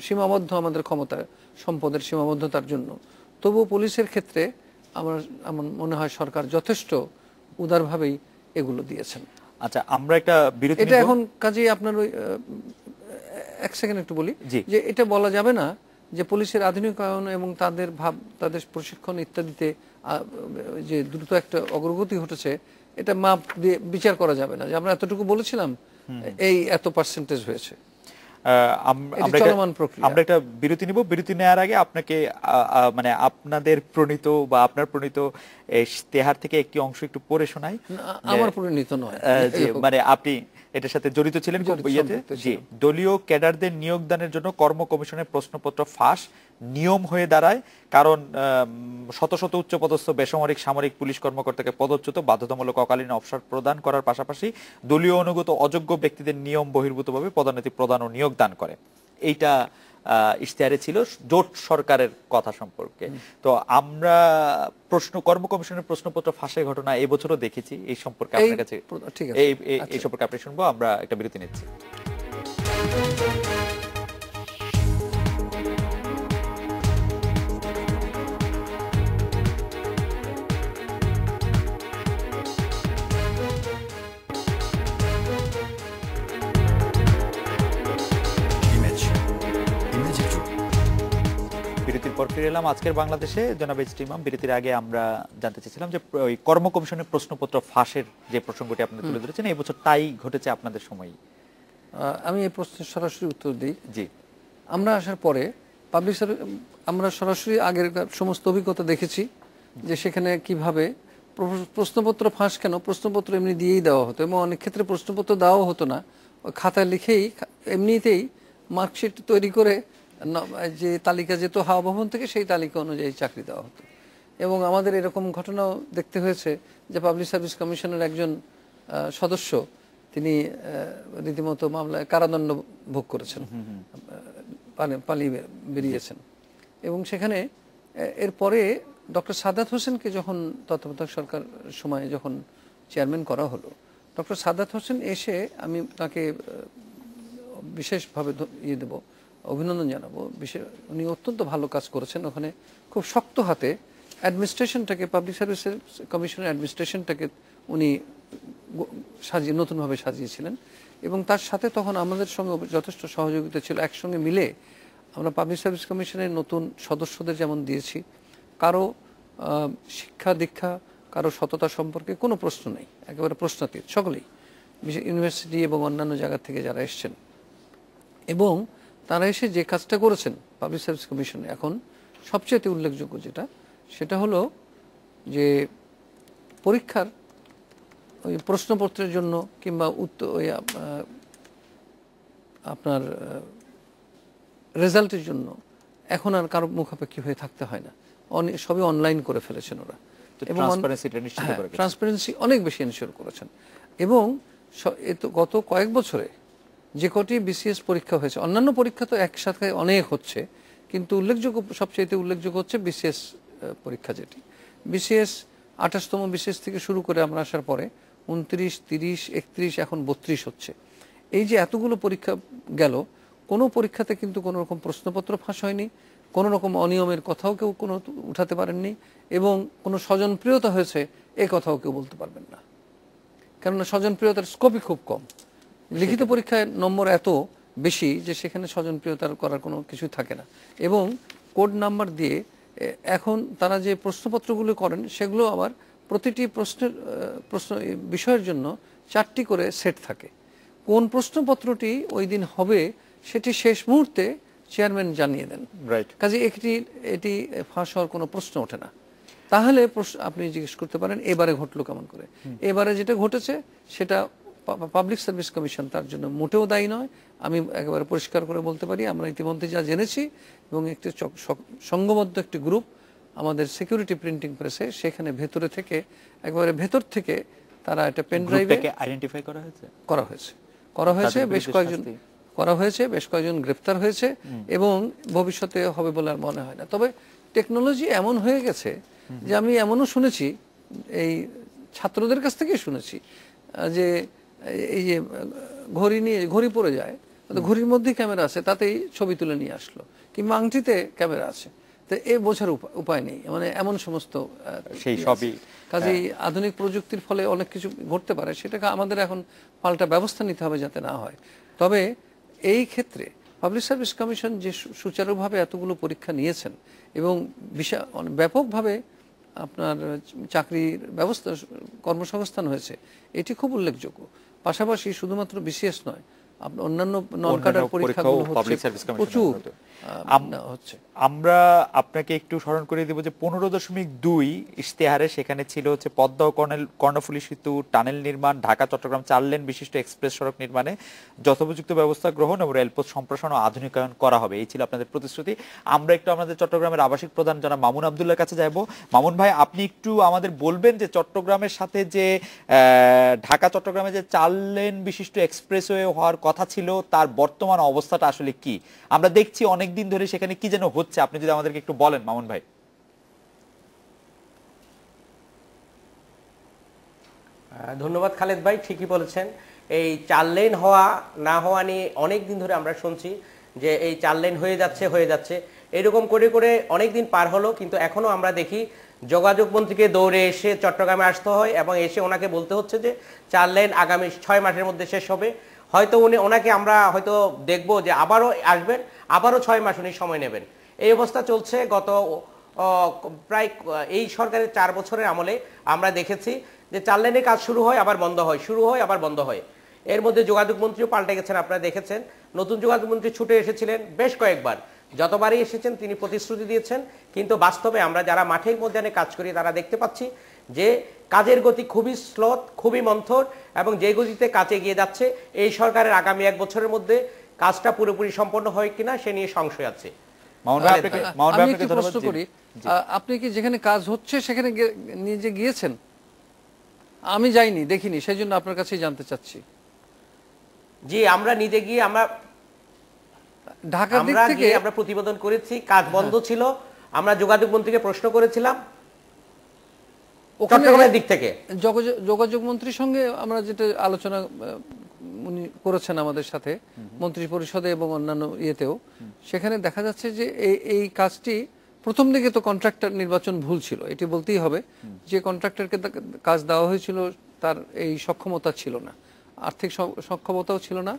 সীমাবদ্ধ আমাদের ক্ষমতা, সম্পদের সীমাবদ্ধতার জন্য, তবুও পুলিশের ক্ষেত্রে আমার মনে হয় সরকার যথেষ্ট উদারভাবেই এগুলো দিয়েছেন। আচ্ছা, আমরা একটা বিরতি এটা এখন কাজেই আপনার ওই এক সেকেন্ড একটু বলি যে এটা বলা যাবে না যে পুলিশের আধুনিকায়ন এবং তাদের তাদের প্রশিক্ষণ ইত্যাদিতে যে দ্রুত একটা অগ্রগতি ঘটেছে, এটা মাপ দিয়ে বিচার করা যাবে না যে আমরা এতটুকু বলেছিলাম এই এত পার্সেন্টেজ হয়েছে। আমরা একটা বিরতি নিব। বিরতি নেওয়ার আগে আপনাকে মানে আপনাদের প্রণীত বা আপনার প্রণীত ইশতেহার থেকে একটি অংশ একটু পড়ে শোনাই। আমার প্রণীত নয়, মানে আপনি এটার সাথে জড়িত ছিলেন খুব ইয়েতে। জি, দলীয় ক্যাডারদের নিয়োগদানের জন্য কর্ম কমিশনের প্রশ্নপত্র ফাঁস নিয়ম হয়ে দাঁড়ায়, কারণ শত শত উচ্চপদস্থ বেসামরিক সামরিক পুলিশ কর্মকর্তাকে পদচ্যুত বাধ্যতামূলক অকালীন অবসর প্রদান করার পাশাপাশি দলীয় অনুগত অযোগ্য ব্যক্তিদের নিয়ম বহির্ভূতভাবে পদোন্নতি প্রদান ও নিয়োগ দান করে। এইটা ইশতেহারে ছিল জোট সরকারের কথা সম্পর্কে। তো আমরা কর্ম কমিশনের প্রশ্নপত্র ফাঁসের ঘটনা এবছরও দেখেছি। এই সম্পর্কে আপনার কাছে এই সম্পর্কে আপনি শুনবো। আমরা একটা বিরতি নিচ্ছি। বিরতির পর ফিরে এলাম আজকের বাংলাদেশে। জনাব এইচ টি ইমাম, বিরতির আগে আমরা জানতে চাইছিলাম যে ওই কর্ম কমিশনের প্রশ্নপত্র ফাঁসের যে প্রসঙ্গটি আপনি তুলে ধরেছেন, এই বছর তাই ঘটেছে আপনাদের সময়ই। আমি এই প্রশ্নের সরাসরি উত্তর দিই। জি, আমরা আসার পরে আমরা সরাসরি আগের সমস্ত অভিজ্ঞতা দেখেছি যে সেখানে কিভাবে প্রশ্নপত্র ফাঁস, কেন প্রশ্নপত্র এমনি দিয়েই দেওয়া হতো, এবং অনেক ক্ষেত্রে প্রশ্নপত্র দেওয়া হতো না, খাতায় লিখেই এমনিতেই মার্কশিট তৈরি করে যে তালিকা যেত হাওয়া ভবন থেকে, সেই তালিকা অনুযায়ী চাকরি দেওয়া হতো। এবং আমাদের এরকম ঘটনাও দেখতে হয়েছে যে পাবলিক সার্ভিস কমিশনের একজন সদস্য তিনি রীতিমতো মামলায় কারাদণ্ড ভোগ করেছেন, পালিয়ে বেরিয়েছেন। এবং সেখানে এরপরে ডক্টর সাদাত হোসেনকে যখন তত্ত্বাবধায়ক সরকার সময়ে যখন চেয়ারম্যান করা হলো, ডক্টর সাদাত হোসেন এসে, আমি তাকে বিশেষভাবে অভিনন্দন জানাবো, উনি অত্যন্ত ভালো কাজ করেছেন। ওখানে খুব শক্ত হাতে অ্যাডমিনিস্ট্রেশনটাকে, পাবলিক সার্ভিসেস কমিশনের অ্যাডমিনিস্ট্রেশনটাকে উনি নতুনভাবে সাজিয়েছিলেন। এবং তার সাথে তখন আমাদের সঙ্গে যথেষ্ট সহযোগিতা ছিল। একসঙ্গে মিলে আমরা পাবলিক সার্ভিস কমিশনের নতুন সদস্যদের যেমন দিয়েছি, কারো শিক্ষা দীক্ষা, কারো সততা সম্পর্কে কোনো প্রশ্ন নেই, একেবারে প্রশ্নাতীত, সকলেই ইউনিভার্সিটি এবং অন্যান্য জায়গা থেকে যারা এসছেন, এবং তারা এসে যে কাজটা করেছেন পাবলিক সার্ভিস কমিশনে এখন সবচেয়ে উল্লেখযোগ্য সেটা হলো যে পরীক্ষার ওই প্রশ্নপত্রের জন্য কিংবা আপনার রেজাল্টের জন্য এখন আর কারো মুখাপেক্ষী হয়ে থাকতে হয় না, সবই অনলাইন করে ফেলেছেন ওরা, এবং ট্রান্সপারেন্সি অনেক বেশি এনশিওর করেছেন। এবং গত কয়েক বছরে যে কটি বিসিএস পরীক্ষা হয়েছে, অন্যান্য পরীক্ষা তো একসাথে অনেক হচ্ছে, কিন্তু সবচেয়ে উল্লেখযোগ্য হচ্ছে বিসিএস পরীক্ষা, যেটি বিসিএস 28তম বিসিএস থেকে শুরু করে আমরা আসার পরে 29, 30, 31, এখন 32 হচ্ছে। এই যে এতগুলো পরীক্ষা গেল, কোনো পরীক্ষাতে কিন্তু কোনো রকম প্রশ্নপত্র ফাঁস হয়নি, কোনো রকম অনিয়মের কথাও কেউ উঠাতে পারেননি, এবং কোনো স্বজনপ্রিয়তা হয়েছে এ কথাও কেউ বলতে পারবেন না, কেননা স্বজনপ্রিয়তার স্কোপই খুব কম। লিখিত পরীক্ষায় নম্বর এত বেশি যে সেখানে স্বজনপ্রিয়তার করার কোনো কিছু থাকে না। এবং কোড নাম্বার দিয়ে এখন তারা যে প্রশ্নপত্রগুলো করেন সেগুলো আবার প্রতিটি প্রশ্ন বিষয়ের জন্য 4টি করে সেট থাকে। কোন প্রশ্নপত্রটি ওই দিন হবে সেটি শেষ মুহূর্তে চেয়ারম্যান জানিয়ে দেন। কাজে এটি ফাঁস হওয়ার কোনো প্রশ্ন ওঠে না। তাহলে আপনি জিজ্ঞেস করতে পারেন এবারে ঘটলো কেমন করে। এবারে যেটা ঘটেছে সেটা পাবলিক সার্ভিস কমিশন তার জন্য মোটেও দায়ী নয়। আমি একেবারে পরিষ্কার করে বলতে পারি, আমরা ইতিমধ্যে যা জেনেছি এবং একটি সংঘবদ্ধ একটি গ্রুপ আমাদের সিকিউরিটি প্রিন্টিং প্রেসে, সেখানে ভেতরে থেকে একেবারে ভেতর থেকে তারা একটা পেন ড্রাইভে আইডেন্টিফাই করা হয়েছে, বেশ কয়েকজন গ্রেফতার হয়েছে এবং ভবিষ্যতে হবে বলে আর মনে হয় না। তবে টেকনোলজি এমন হয়ে গেছে যে আমি এমনও শুনেছি, এই ছাত্রদের কাছ থেকে শুনেছি যে এই যে ঘড়ি পড়ে যায়, ঘড়ির মধ্যে ক্যামেরা আছে, তাতেই ছবি তুলে নিয়ে আসলো, কিংবা আংটিতে ক্যামেরা আছে, তো এ বোঝার উপায় নেই, মানে এমন সমস্ত সেই সবই। কাজেই আধুনিক প্রযুক্তির ফলে অনেক কিছু ঘটতে পারে, সেটাকে আমাদের এখন পাল্টা ব্যবস্থা নিতে হবে যাতে না হয়। তবে এই ক্ষেত্রে পাবলিক সার্ভিস কমিশন যে সুচারুভাবে এতগুলো পরীক্ষা নিয়েছেন এবং ব্যাপকভাবে আপনার চাকরির ব্যবস্থা, কর্মসংস্থান হয়েছে, এটি খুব উল্লেখযোগ্য। পাশাপাশি শুধুমাত্র বিসিএস নয়, আপনার অন্যান্য নন ক্যাডার পরীক্ষাগুলো প্রচুর হচ্ছে। আমরা আপনাকে একটু স্মরণ করে দেব যে 15.2 ইশতেহারে সেখানে ছিল হচ্ছে পদ্মা ও কর্ণফুলী সেতু টানেল নির্মাণ, ঢাকা চট্টগ্রাম 4 লেন বিশিষ্ট এক্সপ্রেস সড়ক নির্মাণে যথোপযুক্ত ব্যবস্থা গ্রহণ এবং রেলপথ সম্প্রসারণ ও আধুনিকায়ন করা হবে, এই ছিল আপনাদের প্রতিশ্রুতি। আমরা একটু আমাদের চট্টগ্রামের আবাসিক প্রধান জনাব মামুন আব্দুল্লাহর কাছে যাব। মামুন ভাই, আপনি একটু আমাদের বলবেন যে চট্টগ্রামের সাথে যে ঢাকা চট্টগ্রামে যে 4 লেন বিশিষ্ট এক্সপ্রেসওয়ে হওয়ার কথা ছিল তার বর্তমান অবস্থাটা আসলে কি? আমরা দেখছি অনেকদিন ধরে সেখানে কি যেন হচ্ছে, আপনি যদি আমাদেরকে একটু বলেন মামুন ভাই। ধন্যবাদ খালেদ ভাই, ঠিকই বলেছেন। এই 4 লেন হওয়া না হওয়া নিয়ে অনেক দিন ধরে আমরা শুনছি যে এই 4 লেন হয়ে যাচ্ছে, এরকম করে করে অনেক দিন পার হলো, কিন্তু এখনো আমরা দেখি যোগাযোগ মন্ত্রীকে দৌড়ে এসে চট্টগ্রামে আসতে হয় এবং এসে ওনাকে বলতে হচ্ছে যে 4 লেন আগামী 6 মাসের মধ্যে শেষ হবে। হয়তো ওনাকে আমরা হয়তো দেখবো যে আবারও আসবেন, আবারও 6 মাস উনি সময় নেবেন। এই অবস্থা চলছে গত প্রায় এই সরকারের 4 বছরের আমলে আমরা দেখেছি যে 4 লেনের কাজ শুরু হয় আবার বন্ধ হয়, শুরু হয় আবার বন্ধ হয়। এর মধ্যে যোগাযোগ মন্ত্রীও পাল্টে গেছেন, আপনারা দেখেছেন। নতুন যোগাযোগ মন্ত্রী ছুটে এসেছিলেন বেশ কয়েকবার, যতবারই এসেছেন তিনি প্রতিশ্রুতি দিয়েছেন, কিন্তু বাস্তবে আমরা যারা মাঠের মধ্যে কাজ করি তারা দেখতে পাচ্ছি যে কাজের গতি খুবই স্লোথ, খুবই মন্থর, এবং যে গতিতে কাজ এগিয়ে যাচ্ছে এই সরকারের আগামী 1 বছরের মধ্যে কাজটা পুরোপুরি সম্পন্ন হয় কিনা সে নিয়ে সংশয় আছে। আমি একটু প্রশ্ন করি, আপনি কি যেখানে কাজ হচ্ছে সেখানে নিজে গিয়েছেন? আমি যাইনি, দেখিনি, সেই জন্য আপনার কাছেই জানতে চাচ্ছি। জি, আমরা নিজে গিয়ে আমরা ঢাকার দিক থেকে আমরা প্রতিবেদন করেছি, কাজ বন্ধ ছিল। আমরা যোগাযোগ মন্ত্রীকে প্রশ্ন করেছিলাম চট্টগ্রামের দিক থেকে, যোগাযোগ মন্ত্রীর সঙ্গে আমরা যেটা আলোচনা উনি করেছেন আমাদের সাথে মন্ত্রী পরিষদে এবং অন্যান্য ইয়েতেও, সেখানে দেখা যাচ্ছে যে এই কাজটি প্রথম দিকে তো কন্ট্রাক্টর নির্বাচন ভুল ছিল, এটি বলতেই হবে। যে কন্ট্রাক্টরকে কাজ দেওয়া হয়েছিল তার এই সক্ষমতা ছিল না, আর্থিক সক্ষমতাও ছিল না,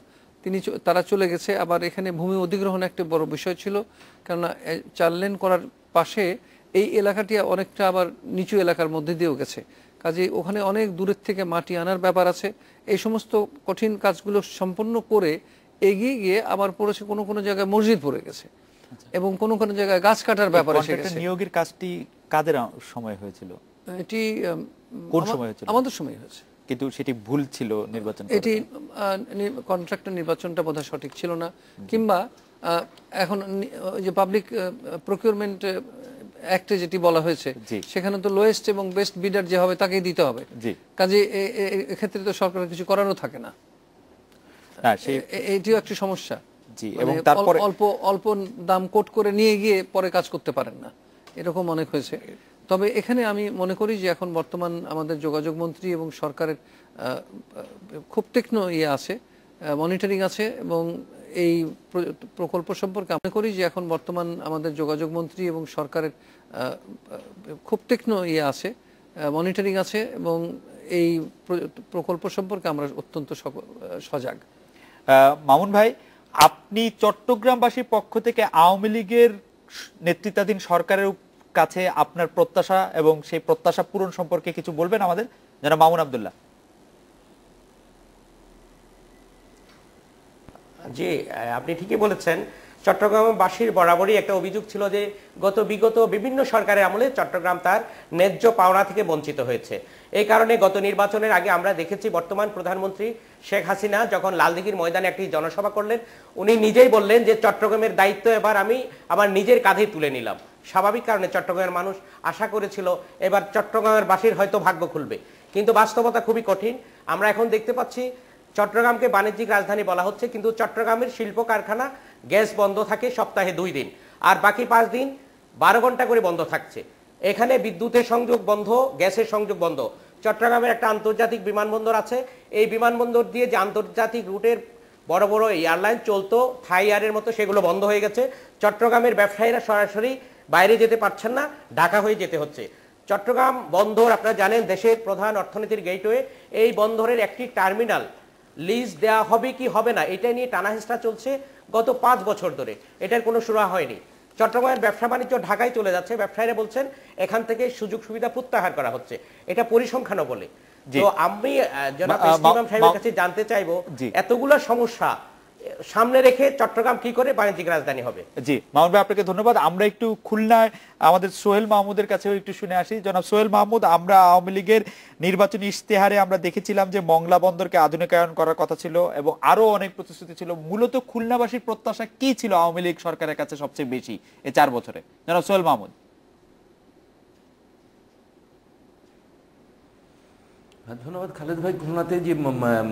তারা চলে গেছে। আবার এখানে ভূমি অধিগ্রহণ একটা বড় বিষয় ছিল, কেননা 4 লেন করার পাশে এই এলাকাটি অনেকটা আবার নিচু এলাকার মধ্যে দিয়েও গেছে, কাজেই ওখানে অনেক দূরের থেকে মাটি আনার ব্যাপার আছে। এই সমস্ত কঠিন কাজগুলো সম্পন্ন করে এগিয়ে গিয়ে আবার পড়েছে কোনো কোনো জায়গায় মসজিদ পড়ে গেছে এবং কোনো কোনো জায়গায় গাছ কাটার ব্যাপার এসে গেছে। নিয়োগের কাজটি কাদের সময় হয়েছিল? এটি কোন সময় হয়েছিল? আমাদের সময় হয়েছে, কিন্তু সেটি ভুল ছিল নির্বাচন, এটি কন্ট্রাক্টর নির্বাচনটা বোধহয় সঠিক ছিল না, কিংবা এখন যে পাবলিক প্রকিউরমেন্ট অ্যাক্টে যেটি বলা হয়েছে সেখানে তো লোয়েস্ট এবং বেস্ট বিডার যে হবে তাকেই দিতে হবে, কাজে এক্ষেত্রে তো সরকারের কিছু করারও থাকে না, এটিও একটি সমস্যা। এবং তারপরে অল্প দাম কোট করে নিয়ে গিয়ে পরে কাজ করতে পারেন না, এরকম অনেক হয়েছে। তবে এখানে আমি মনে করি যে এখন বর্তমান আমাদের যোগাযোগ মন্ত্রী এবং সরকারের খুব তীক্ষ্ণ আছে, মনিটরিং আছে, এবং এই প্রকল্প সম্পর্কে মনে করি যে এখন বর্তমান আমাদের যোগাযোগ মন্ত্রী এবং সরকারের খুব তীক্ষ্ণ আছে, মনিটরিং আছে, এবং এই প্রকল্প সম্পর্কে আমরা অত্যন্ত সজাগ। মামুন ভাই, আপনি চট্টগ্রামবাসীর পক্ষ থেকে আওয়ামী লীগের নেতৃত্বাধীন সরকারের কাছে আপনার প্রত্যাশা এবং সেই প্রত্যাশা পূরণ সম্পর্কে কিছু বলবেন আমাদের, যেন মামুন আব্দুল্লাহ। জি, আপনি ঠিকই বলেছেন। চট্টগ্রামবাসীর বরাবরই একটা অভিযোগ ছিল যে বিগত বিভিন্ন সরকারের আমলে চট্টগ্রাম তার ন্যায্য পাওনা থেকে বঞ্চিত হয়েছে। এই কারণে গত নির্বাচনের আগে আমরা দেখেছি বর্তমান প্রধানমন্ত্রী শেখ হাসিনা যখন লালদিঘির ময়দানে একটি জনসভা করলেন, উনি নিজেই বললেন যে চট্টগ্রামের দায়িত্ব এবার আমি আমার নিজের কাঁধেই তুলে নিলাম। স্বাভাবিক কারণে চট্টগ্রামের মানুষ আশা করেছিল এবার চট্টগ্রামের বাসীর হয়তো ভাগ্য খুলবে, কিন্তু বাস্তবতা খুবই কঠিন। আমরা এখন দেখতে পাচ্ছি চট্টগ্রামকে বাণিজ্যিক রাজধানী বলা হচ্ছে, কিন্তু চট্টগ্রামের শিল্প কারখানা গ্যাস বন্ধ থাকে সপ্তাহে 2 দিন, আর বাকি 5 দিন 12 ঘন্টা করে বন্ধ থাকছে। এখানে বিদ্যুতের সংযোগ বন্ধ, গ্যাসের সংযোগ বন্ধ। চট্টগ্রামের একটা আন্তর্জাতিক বিমানবন্দর আছে, এই বিমানবন্দর দিয়ে যে আন্তর্জাতিক রুটের বড় বড় এয়ারলাইন চলতো থাই এয়ারের মতো, সেগুলো বন্ধ হয়ে গেছে। চট্টগ্রামের ব্যবসায়ীরা সরাসরি বাইরে যেতে পারছেন না, ঢাকা হয়ে যেতে হচ্ছে। চট্টগ্রাম বন্দর আপনারা জানেন দেশের প্রধান অর্থনীতির গেটওয়ে। এই বন্দরের একটি টার্মিনাল লিজ দেওয়া হবে কি হবে না, এটা নিয়ে টানাহেঁচড়া চলছে গত 5 বছর ধরে, এটার কোনো সুরাহা হয়নি। চট্টগ্রামের ব্যবসা বাণিজ্য ঢাকায় চলে যাচ্ছে, ব্যবসায়ীরা বলছেন এখান থেকে সুযোগ সুবিধা প্রত্যাহার করা হচ্ছে, এটা পরিসংখ্যানও বলে। তো আমি জনাব ইসলাম সাহেবের কাছে জানতে চাইবো, এতগুলো সমস্যা সামনে রেখে চট্টগ্রাম কি করে বাণিজ্যিক রাজধানী হবে? জি মামুন ভাই, আপনাকে ধন্যবাদ। আমরা একটু খুলনায় আমাদের সোহেল মাহমুদের কাছেও একটু শুনে আসি। জনাব সোহেল মাহমুদ, আমরা আওয়ামী লীগের নির্বাচনী ইশতেহারে আমরা দেখেছিলাম যে মংলা বন্দরকে আধুনিকায়ন করার কথা ছিল এবং আরো অনেক প্রতিশ্রুতি ছিল। মূলত খুলনাবাসীর প্রত্যাশা কি ছিল আওয়ামী লীগ সরকারের কাছে সবচেয়ে বেশি এই 4 বছরে? জনাব সোহেল মাহমুদ। ধন্যবাদ খালেদ ভাই। খুলনাতে যে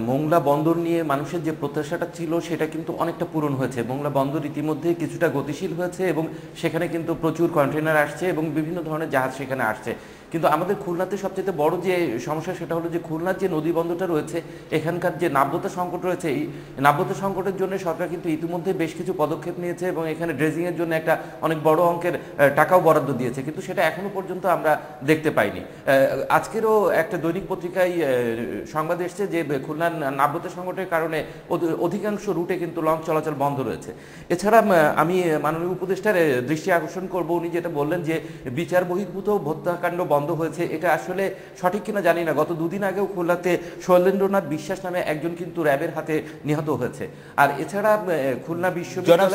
মোংলা বন্দর নিয়ে মানুষের যে প্রত্যাশাটা ছিল সেটা কিন্তু অনেকটা পূরণ হয়েছে। মোংলা বন্দর ইতিমধ্যে কিছুটা গতিশীল হয়েছে এবং সেখানে কিন্তু প্রচুর কন্টেনার আসছে এবং বিভিন্ন ধরনের জাহাজ সেখানে আসছে। কিন্তু আমাদের খুলনাতে সবচেয়ে বড় যে সমস্যা সেটা হলো যে খুলনার যে নদী বন্দরটা রয়েছে এখানকার যে নাব্যতা সংকট রয়েছে, এই নাব্যতা সংকটের জন্য সরকার কিন্তু ইতিমধ্যে বেশ কিছু পদক্ষেপ নিয়েছে এবং এখানে ড্রেজিংয়ের জন্য একটা অনেক বড় অঙ্কের টাকাও বরাদ্দ দিয়েছে, কিন্তু সেটা এখনো পর্যন্ত আমরা দেখতে পাইনি। আজকেরও একটা দৈনিক পত্রিকায় সংবাদ এসছে যে খুলনার নাব্যতা সংকটের কারণে অধিকাংশ রুটে কিন্তু লঞ্চ চলাচল বন্ধ রয়েছে। এছাড়া আমি মাননীয় উপদেষ্টার দৃষ্টি আকর্ষণ করব, উনি যেটা বললেন যে বিচার বহির্ভূত হত্যাকাণ্ড বন্ধ হয়েছে, এটা আসলে সঠিক কিনা জানি না। গত 2 দিন আগেও খুলনাতে শৈলেন্দ্রনাথ বিশ্বাস নামে একজন কিন্তু র্যাবের হাতে নিহত হয়েছে। আর এছাড়া খুলনা বিশ্ববিদ্যালয়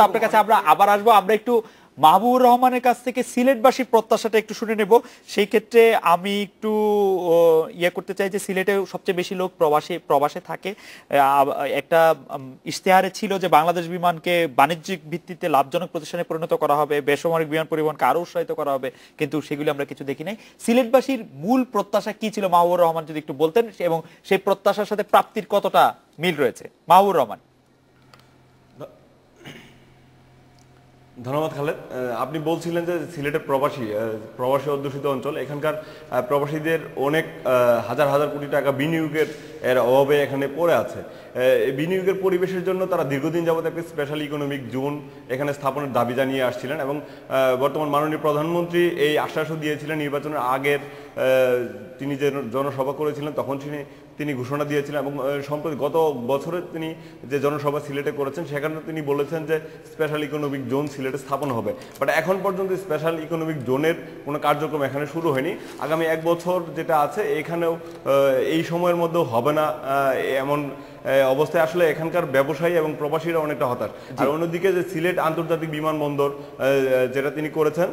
আপনার কাছে আমরা আবার আসবো। আমরা একটু মাহবুবুর রহমানের কাছ থেকে সিলেটবাসীর প্রত্যাশাটা একটু শুনে নেব। সেই ক্ষেত্রে আমি একটু করতে চাই যে সিলেটে সবচেয়ে বেশি লোক প্রবাসে থাকে। একটা ইশতেহারে ছিল যে বাংলাদেশ বিমানকে বাণিজ্যিক ভিত্তিতে লাভজনক প্রতিষ্ঠানে পরিণত করা হবে, বেসামরিক বিমান পরিবহনকে আরো উৎসাহিত করা হবে, কিন্তু সেগুলি আমরা কিছু দেখি নাই। সিলেটবাসীর মূল প্রত্যাশা কি ছিল মাহবুবুর রহমান যদি একটু বলতেন, এবং সেই প্রত্যাশার সাথে প্রাপ্তির কতটা মিল রয়েছে? মাহবুবুর রহমান। ধন্যবাদ খালেদ। আপনি বলছিলেন যে সিলেটের প্রবাসী অধ্যুষিত অঞ্চল, এখানকার প্রবাসীদের অনেক হাজার হাজার কোটি টাকা বিনিয়োগের অভাবে এখানে পড়ে আছে। বিনিয়োগের পরিবেশের জন্য তারা দীর্ঘদিন যাবত একটা স্পেশাল ইকোনমিক জোন এখানে স্থাপনের দাবি জানিয়ে আসছিলেন এবং বর্তমান মাননীয় প্রধানমন্ত্রী এই আশ্বাসও দিয়েছিলেন নির্বাচনের আগের তিনি যে জনসভা করেছিলেন তখন তিনি ঘোষণা দিয়েছিলেন এবং সম্প্রতি গত বছরে তিনি যে জনসভা সিলেটে করেছেন সেখানে তিনি বলেছেন যে স্পেশাল ইকোনমিক জোন সিলেটে স্থাপন হবে। বাট এখন পর্যন্ত স্পেশাল ইকোনমিক জোনের কোনো কার্যক্রম এখানে শুরু হয়নি। আগামী 1 বছর যেটা আছে এখানেও এই সময়ের মধ্যেও হবে না এমন অবস্থায় আসলে এখানকার ব্যবসায়ী এবং প্রবাসীরা অনেকটা হতাশ। আর অন্যদিকে যে সিলেট আন্তর্জাতিক বিমানবন্দর যেটা তিনি করেছেন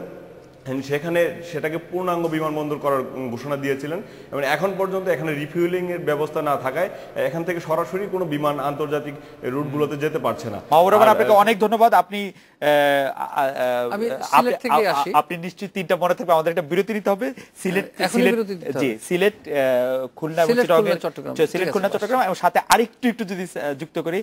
সেখানে সেটাকে পূর্ণাঙ্গ বিমানবন্দর করার ঘোষণা দিয়েছিলেন এবং এখন পর্যন্ত এখানে রিফিউলিং এর ব্যবস্থা না থাকায় এখান থেকে সরাসরি কোনো বিমান আন্তর্জাতিক রুটগুলোতে যেতে পারছে না। আপনাকে অনেক ধন্যবাদ। আপনি নিশ্চিত 3টা মনে থাকবে, আমাদের একটা বিরতি নিতে হবে। সিলেট খুলনা চট্টগ্রাম এবং সাথে আরেকটু যদি যুক্ত করি,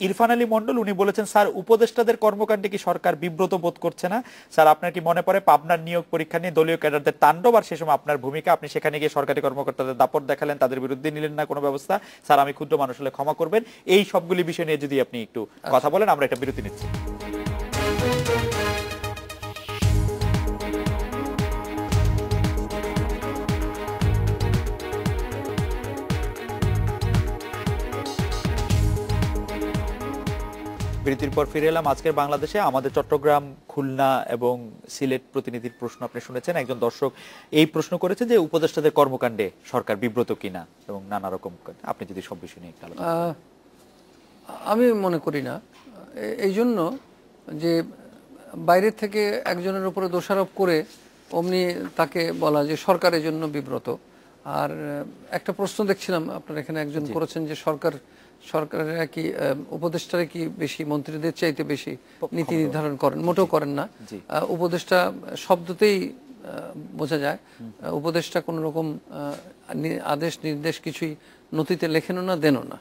ইরফান আলী মন্ডল উনি বলেছেন, স্যার উপদেষ্টাদের কর্মকাণ্ডে কি সরকার বিব্রত বোধ করছে না? স্যার আপনার কি মনে পড়ে পাবনার নিয়োগ পরীক্ষা নিয়ে দলীয় ক্যাডারদের তাণ্ডব, আর সে সময় আপনার ভূমিকা, আপনি সেখানে গিয়ে সরকারি কর্মকর্তাদের দাপট দেখালেন, তাদের বিরুদ্ধে নিলেন না কোনো ব্যবস্থা। স্যার আমি ক্ষুদ্র মানুষ হলে ক্ষমা করবেন। এই সবগুলি বিষয় নিয়ে যদি আপনি একটু কথা বলেন, আমরা একটা বিরতি নিচ্ছি। বিরতির পর ফিরে এলাম। আজকের বাংলাদেশে আমাদের চট্টগ্রাম, খুলনা এবং সিলেট প্রতিনিধির প্রশ্ন আপনি শুনেছেন। একজন দর্শক এই প্রশ্ন করেছেন যে উপদেষ্টাদের কর্মকাণ্ডে সরকার বিব্রত কিনা এবং নানা রকম। আপনি যদি সব বিষয় নিয়ে একটু আলোচনা করেন। আমি মনে করি না। এই জন্য যে বাইরের থেকে একজনের উপরে দোষারোপ করে অমনি তাকে বলা যে সরকারের জন্য বিব্রত। আর একটা প্রশ্ন দেখছিলাম আপনার এখানে একজন করেছেন যে সরকারেরা কি উপদেষ্টারা কি বেশি মন্ত্রীদের চাইতে বেশি নীতি নির্ধারণ করেন? মোটেও করেন না। উপদেষ্টা শব্দতেই বোঝা যায় উপদেষ্টা কোনো রকম আদেশ নির্দেশ কিছুই নথিতে লেখেনও না, দেনও না।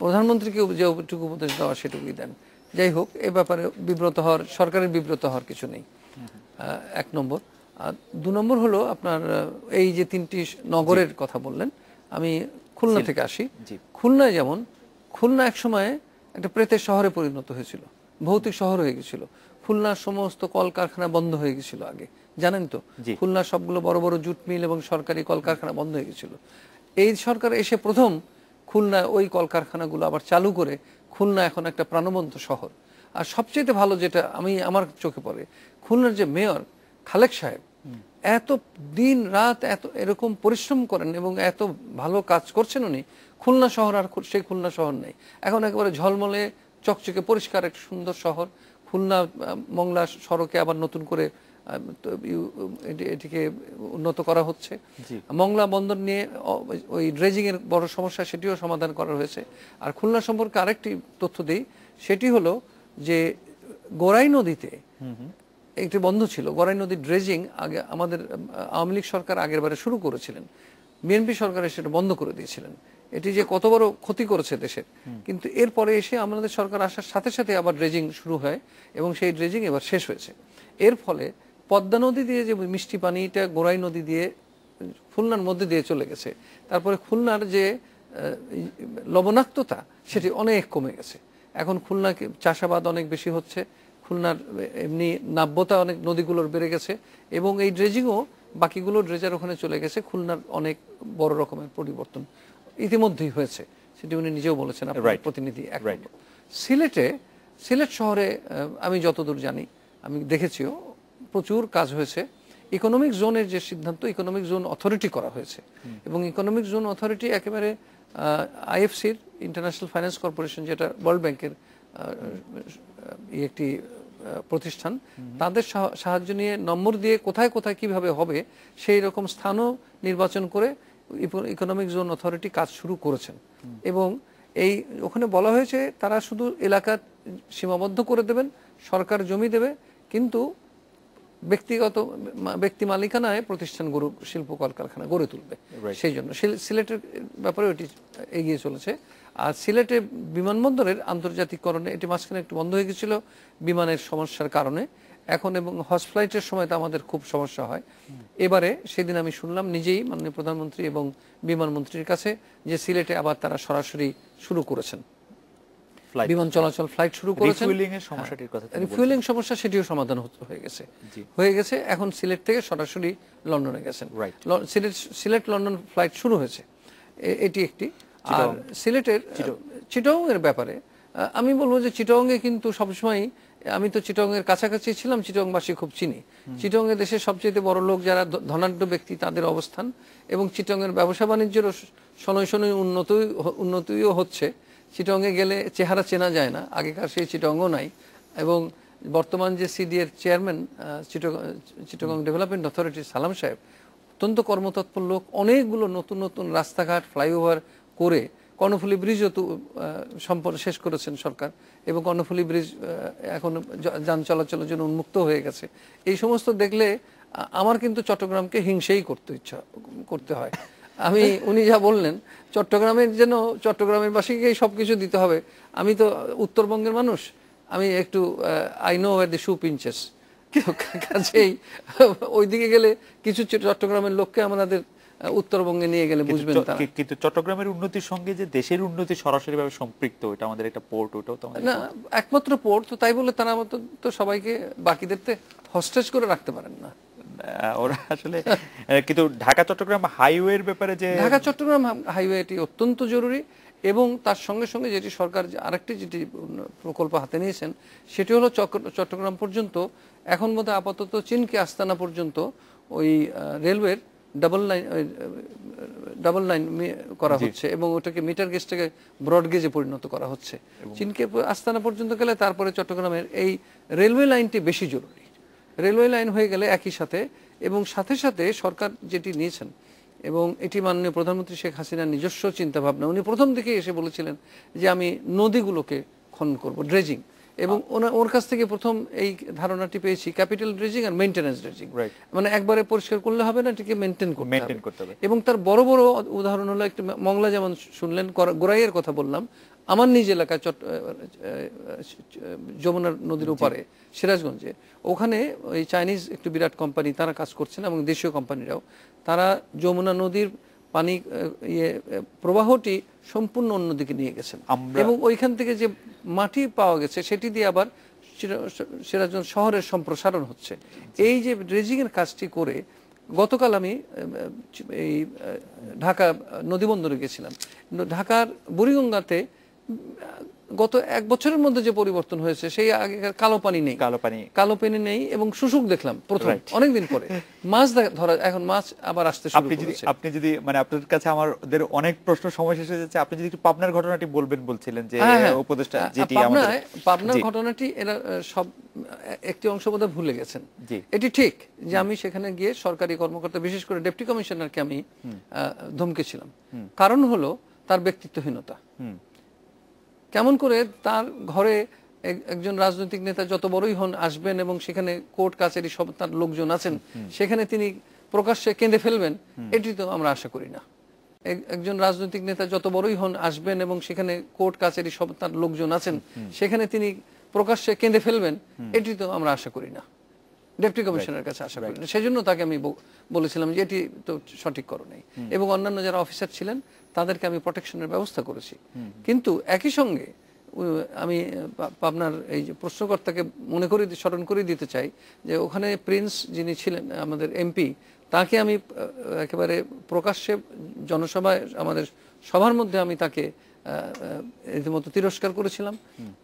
প্রধানমন্ত্রীকে যেটুকু উপদেশ দেওয়া সেটুকুই দেন। যাই হোক, এ ব্যাপারে সরকারের বিব্রত হওয়ার কিছু নেই, এক নম্বর। আর 2 নম্বর হলো আপনার এই যে 3টি নগরের কথা বললেন, আমি খুলনা থেকে আসি। খুলনায় যেমন খুলনা একসময় একটা প্রেতের শহরে পরিণত হয়েছিল, ভৌতিক শহর হয়ে গেছিল। খুলনার সমস্ত কলকারখানা বন্ধ হয়ে গেছিল আগে, জানেন তো? খুলনার সবগুলো বড় বড় জুট মিল এবং সরকারি কলকারখানা বন্ধ হয়ে গেছিল। এই সরকার এসে প্রথম খুলনা ওই কলকারখানাগুলো আবার চালু করে খুলনা এখন একটা প্রাণবন্ত শহর। আর সবচেয়ে ভালো যেটা আমার চোখে পড়ে, খুলনার যে মেয়র খালেক সাহেব এত দিন রাত এত এরকম পরিশ্রম করেন এবং এত ভালো কাজ করছেন উনি। খুলনা শহর আর সেই খুলনা শহর নেই, এখন একেবারে ঝলমলে চকচকে পরিষ্কার একটা সুন্দর শহর। খুলনা মংলা সড়কে আবার নতুন করে এটিকে উন্নত করা হচ্ছে। মংলা বন্দর নিয়ে ওই ড্রেজিং এর বড় সমস্যা, সেটিও সমাধান করা হয়েছে। আর খুলনা সম্পর্কে আরেকটি তথ্য দিই, সেটি হলো যে গোরাই নদীতে একটি বন্ধ ছিল। গোরাই নদীর ড্রেজিং আগে আমাদের আওয়ামী লীগ সরকার আগের বারে শুরু করেছিলেন, বিএনপি সরকার সেটা বন্ধ করে দিয়েছিলেন। এটি যে কত বড় ক্ষতি করেছে দেশের। কিন্তু এরপরে এসে আমাদের সরকার আসার সাথে সাথে আবার ড্রেজিং শুরু হয় এবং সেই ড্রেজিং এবার শেষ হয়েছে। এর ফলে পদ্মা নদী দিয়ে যে মিষ্টি পানিটা গোরাই নদী দিয়ে খুলনার মধ্যে দিয়ে চলে গেছে, তারপরে খুলনার যে লবণাক্ততা সেটি অনেক কমে গেছে। এখন খুলনা চাষাবাদ অনেক বেশি হচ্ছে, খুলনার এমনি নাব্যতা অনেক নদীগুলোর বেড়ে গেছে এবং এই ড্রেজিংও বাকিগুলো ড্রেজার ওখানে চলে গেছে। খুলনার অনেক বড় রকমের পরিবর্তন ইতিমধ্যেই হয়েছে, সেটি উনি নিজেও বলেছেন, আপনার প্রতিনিধি। সিলেট শহরে আমি যতদূর জানি, আমি দেখেছিও, প্রচুর কাজ হয়েছে। ইকোনমিক জোনের যে সিদ্ধান্ত, ইকোনমিক জোন অথরিটি করা হয়েছে এবং ইকোনমিক জোন অথরিটি একেবারে আইএফসির, ইন্টারন্যাশনাল ফাইন্যান্স কর্পোরেশন, যেটা ওয়ার্ল্ড ব্যাংকের একটি প্রতিষ্ঠান, তাদের সাহায্য নিয়ে নম্বর দিয়ে কোথায় কোথায় কিভাবে হবে সেই রকম স্থানও নির্বাচন করে ইকোনমিক জোন অথরিটি কাজ শুরু করেছেন। এবং এই ওখানে বলা হয়েছে তারা শুধু এলাকা সীমাবদ্ধ করে দেবেন, সরকার জমি দেবে, কিন্তু ব্যক্তি মালিকানায় প্রতিষ্ঠান শিল্প কলকারখানা গড়ে তুলবে। সেই জন্য সিলেটের ব্যাপারে এটি এগিয়ে চলেছে। আর সিলেটে বিমানবন্দরের আন্তর্জাতিককরণে এটি মাঝখানে একটু বন্ধ হয়ে গেছিল বিমানের সমস্যার কারণে, এখন এবং হজ ফ্লাইটের সময় তো আমাদের খুব সমস্যা হয়। এবারে সেদিন আমি শুনলাম নিজেই মাননীয় প্রধানমন্ত্রী এবং বিমানমন্ত্রীর কাছে যে সিলেটে আবার তারা সরাসরি শুরু করেছেন বিমান চলাচল, ফ্লাইট শুরু করেছেন। রিফুয়েলিং সমস্যা সেটিও সমাধান হয়ে গেছে। এখন সিলেট থেকে সরাসরি লন্ডনে গেছেন। সিলেট লন্ডন ফ্লাইট শুরু হয়েছে, এটি একটি। আর সিলেটের চিটাগং এর ব্যাপারে আমি বলবো যে চিটাগংয়ে কিন্তু সবসময়, আমি তো চিটাগংয়ের কাছাকাছি ছিলাম, চিটাগংবাসী খুব চিনি। চিটাগংয়ে দেশের সবচেয়ে বড় লোক যারা ধনাঢ্য ব্যক্তি তাদের অবস্থান, এবং চিটাগংয়ের ব্যবসা বাণিজ্যেরও শনৈ শনৈ উন্নতিও হচ্ছে। চিটাগংয়ে গেলে চেহারা চেনা যায় না, আগেকার সেই চিটাগংও নাই। এবং বর্তমান যে সিডিএর চেয়ারম্যান চিটাগং ডেভেলপমেন্ট অথরিটি সালাম সাহেব অত্যন্ত কর্মতৎপর লোক, অনেকগুলো নতুন নতুন রাস্তাঘাট, ফ্লাইওভার করে কর্ণফুলী ব্রিজও শেষ করেছেন সরকার, এবং কর্ণফুলী ব্রিজ এখন যান চলাচলের জন্য উন্মুক্ত হয়ে গেছে। এই সমস্ত দেখলে আমার কিন্তু চট্টগ্রামকে হিংসেই করতে হয়। উনি যা বললেন চট্টগ্রামের যেন চট্টগ্রামের বাসীকেই সবকিছু দিতে হবে। আমি তো উত্তরবঙ্গের মানুষ, আমি একটু I know wire the shoe pinches, কাজেই ওইদিকে গেলে কিছু চট্টগ্রামের লোককে আমাদের উত্তরবঙ্গে নিয়ে গেলে বুঝবেন। কিন্তু চট্টগ্রামের উন্নতির সঙ্গে যে দেশের উন্নতি সরাসরি ভাবে সম্পৃক্ত, এটা আমাদের একটা পোর্ট, ওটাও তো না একমাত্র পোর্ট, তো তাই বলে তারা তো সবাইকে বাকিদের হস্টেজ করে রাখতে পারেন না ওরা আসলে। কিন্তু ঢাকা চট্টগ্রাম হাইওয়ের ব্যাপারে, যে ঢাকা চট্টগ্রাম হাইওয়ে এটি অত্যন্ত জরুরি, এবং তার সঙ্গে সঙ্গে যেটি সরকার আরেকটি যেটি প্রকল্প হাতে নিয়েছেন সেটি হলো চট্টগ্রাম পর্যন্ত, এখন বোধহয় আপাতত চিনকে আস্তানা পর্যন্ত ওই রেলওয়ের ডাবল লাইন করা হচ্ছে এবং ওটাকে মিটার গেজটাকে ব্রড গেজে পরিণত করা হচ্ছে। চিনকে আস্তানা পর্যন্ত গেলে তারপরে চট্টগ্রামের এই রেলওয়ে লাইনটি বেশি জরুরি। রেলওয়ে লাইন হয়ে গেলে একই সাথে, এবং সাথে সাথে সরকার যেটি নিয়েছেন এবং এটি মাননীয় প্রধানমন্ত্রী শেখ হাসিনার নিজস্ব চিন্তাভাবনা, উনি প্রথম দিকে এসে বলেছিলেন যে আমি নদীগুলোকে খনন করব, ড্রেজিং, এবং ওর কাছ থেকে প্রথম এই ধারণাটি পেয়েছি ক্যাপিটাল ড্রেজিং আর মেইনটেনেন্স ড্রেজিং, মানে একবারে পরিষ্কার করলে হবে না, এটিকে মেনটেন করতে হবে। এবং তার বড় বড় উদাহরণ হলো একটি মংলা, যেমন শুনলেন, গোরাইয়ের কথা বললাম, আমার নিজ এলাকায় যমুনা নদীর ওপারে সিরাজগঞ্জে, ওখানে ওই চাইনিজ একটু বিরাট কোম্পানি তারা কাজ করছেন এবং দেশীয় কোম্পানিরাও, তারা যমুনা নদীর পানি প্রবাহটি সম্পূর্ণ অন্যদিকে নিয়ে গেছেন এবং ওইখান থেকে যে মাটি পাওয়া গেছে সেটি দিয়ে আবার সিরাজগঞ্জ শহরের সম্প্রসারণ হচ্ছে। এই যে ড্রেজিং এর কাজটি করে গতকাল আমি এই ঢাকা নদীবন্দরে গেছিলাম, ঢাকার বুড়িগঙ্গাতে গত 1 বছরের মধ্যে যে পরিবর্তন হয়েছে, সেই আগেকার কালো পানি নেই এবং শুশুক দেখলাম প্রথম অনেকদিন পরে। মাছ ধরা, এখন মাছ আবার আসতে শুরু করেছে। আপনি যদি মানে আপনার কাছে আমাদের অনেক প্রশ্ন সময় শেষ হয়ে যাচ্ছে, আপনি যদি একটু পাবনার ঘটনাটি বলছিলেন যে উপদেষ্টা যেটি পাবনার ঘটনাটি এরা সব একটি অংশ বোধহয় ভুলে গেছেন। এটি ঠিক যে আমি সেখানে গিয়ে সরকারি কর্মকর্তা, বিশেষ করে ডেপুটি কমিশনারকে আমি ধমকেছিলাম, কারণ হলো তার ব্যক্তিত্বহীনতা। কেমন করে তার ঘরে একজন রাজনৈতিক নেতা যত বড়ই হন আসবেন এবং সেখানে কোর্ট কাছারি সব তার লোকজন আছেন, সেখানে তিনি প্রকাশ্যে কেঁদে ফেলবেন, এটি তো আমরা আশা করি না। একজন রাজনৈতিক নেতা যত বড়ই হন আসবেন এবং সেখানে কোর্ট কাছারি সব তার লোকজন আছেন, সেখানে তিনি প্রকাশ্যে কেঁদে ফেলবেন, এটি তো আমরা আশা করি না, ডেপুটি কমিশনারের কাছে আশা করি না। সেজন্য তাকে আমি বলেছিলাম যে এটি তো সঠিক করো নাই, এবং অন্যান্য যারা অফিসার ছিলেন তাদেরকে আমি প্রোটেকশনের ব্যবস্থা করেছি। কিন্তু একই সঙ্গে আমি আপনার এই যে প্রশ্নকর্তাকে স্মরণ করে দিতে চাই যে ওখানে প্রিন্স যিনি ছিলেন আমাদের এমপি, তাকে আমি একেবারে প্রকাশ্যে জনসভায় আমাদের সভার মধ্যে আমি তাকে রীতিমতো তিরস্কার করেছিলাম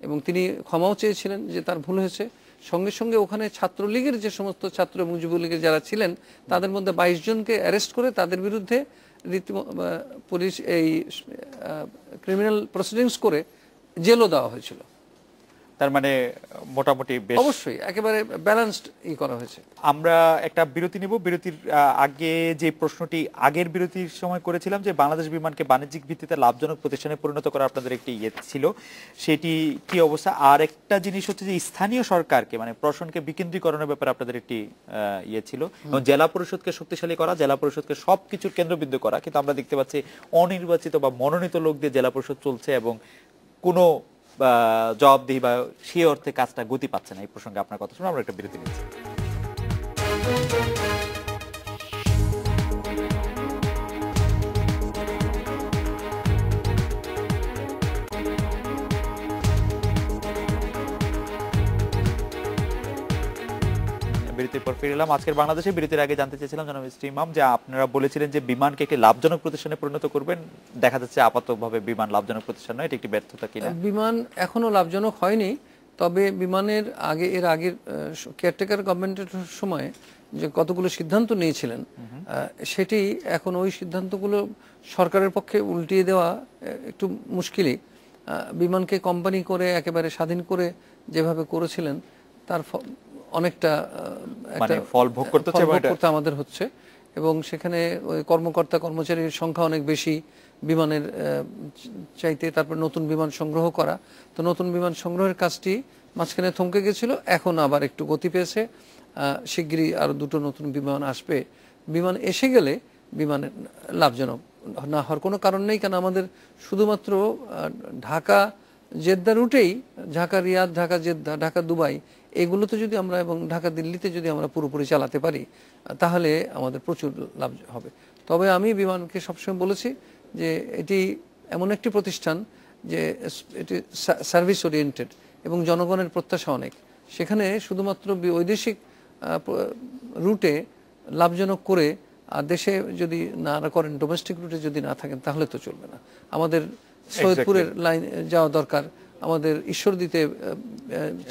এবং তিনি ক্ষমাও চেয়েছিলেন যে তার ভুল হয়েছে। সঙ্গে সঙ্গে ওখানে ছাত্রলীগের যে সমস্ত ছাত্র, মুজিবুর লীগের যারা ছিলেন, তাদের মধ্যে 22 জনকে অ্যারেস্ট করে তাদের বিরুদ্ধে পুলিশ এই ক্রিমিনাল প্রসিডিংস করে জেলও দেওয়া হয়েছিল। তার মানে মোটামুটি অবশ্যই একেবারে ব্যালেন্সড করা হয়েছে। আমরা একটা বিরতি নিব। বিরতির আগে যে প্রশ্নটি আগের বিরতির সময় করেছিলাম যে বাংলাদেশ বিমানকে বাণিজ্যিক ভিত্তিতে লাভজনক প্রতিষ্ঠানে পরিণত করা আপনাদের একটি ছিল, সেটি কি অবস্থা? আর একটা জিনিস হচ্ছে যে স্থানীয় সরকারকে মানে প্রশাসনকে বিকেন্দ্রীকরণের ব্যাপারে আপনাদের একটি ছিল, এবং জেলা পরিষদকে শক্তিশালী করা, জেলা পরিষদকে সবকিছুর কেন্দ্রবিন্দু করা। কিন্তু আমরা দেখতে পাচ্ছি অনির্বাচিত বা মনোনীত লোক দিয়ে জেলা পরিষদ চলছে এবং কোনো জবাবদিহি বা সে অর্থে কাজটা গতি পাচ্ছে না। এই প্রসঙ্গে আপনার কথা শুনে আমরা একটা বিরতি নিচ্ছি। বিরতির পর ফিরে এলাম। আজকের বাংলাদেশে বিরতির আগে জানতে চেয়েছিলাম জনাব ইমাম যে আপনারা বলেছিলেন যে বিমানকে একটি লাভজনক প্রতিষ্ঠানে পরিণত করবেন, দেখা যাচ্ছে আপাততভাবে বিমান লাভজনক প্রতিষ্ঠান নয়, এটি একটি ব্যর্থতা কিনা? বিমান এখনো লাভজনক হয়নি, তবে বিমানের এর আগের কেয়ারটেকার গভর্নমেন্টের সময় যে কতগুলো সিদ্ধান্ত নিয়েছিলেন, সেটি এখন ওই সিদ্ধান্তগুলো সরকারের পক্ষে উল্টিয়ে দেওয়া একটু মুশকিলই। বিমানকে কোম্পানি করে একেবারে স্বাধীন করে যেভাবে করেছিলেন, তার অনেকটা ফল ভোগ করতে আমাদের হচ্ছে, এবং সেখানে ওই কর্মকর্তা কর্মচারীর সংখ্যা অনেক বেশি বিমানের চাইতে। তারপর নতুন বিমান সংগ্রহ করা, তো নতুন বিমান সংগ্রহের কাজটি মাঝখানে থমকে গেছিল, এখন আবার একটু গতি পেয়েছে। শিগগিরই আরো 2টো নতুন বিমান আসবে। বিমান এসে গেলে বিমানের লাভজনক না হওয়ার কোনো কারণ নেই, কারণ আমাদের শুধুমাত্র ঢাকা জেদ্দা রুটেই, Dhaka Riyadh, Dhaka Jeddah, Dhaka Dubai, এগুলোতে যদি আমরা এবং ঢাকা দিল্লিতে যদি আমরা পুরোপুরি চালাতে পারি, তাহলে আমাদের প্রচুর লাভ হবে। তবে আমি বিমানকে সবসময় বলেছি যে এটি এমন একটি প্রতিষ্ঠান যে এটি সার্ভিস ওরিয়েন্টেড এবং জনগণের প্রত্যাশা অনেক। সেখানে শুধুমাত্র বৈদেশিক রুটে লাভজনক করে আর দেশে যদি না করেন, ডোমেস্টিক রুটে যদি না থাকেন, তাহলে তো চলবে না। আমাদের সৈয়দপুরের লাইন যাওয়া দরকার, আমাদের ঈশ্বরদীতে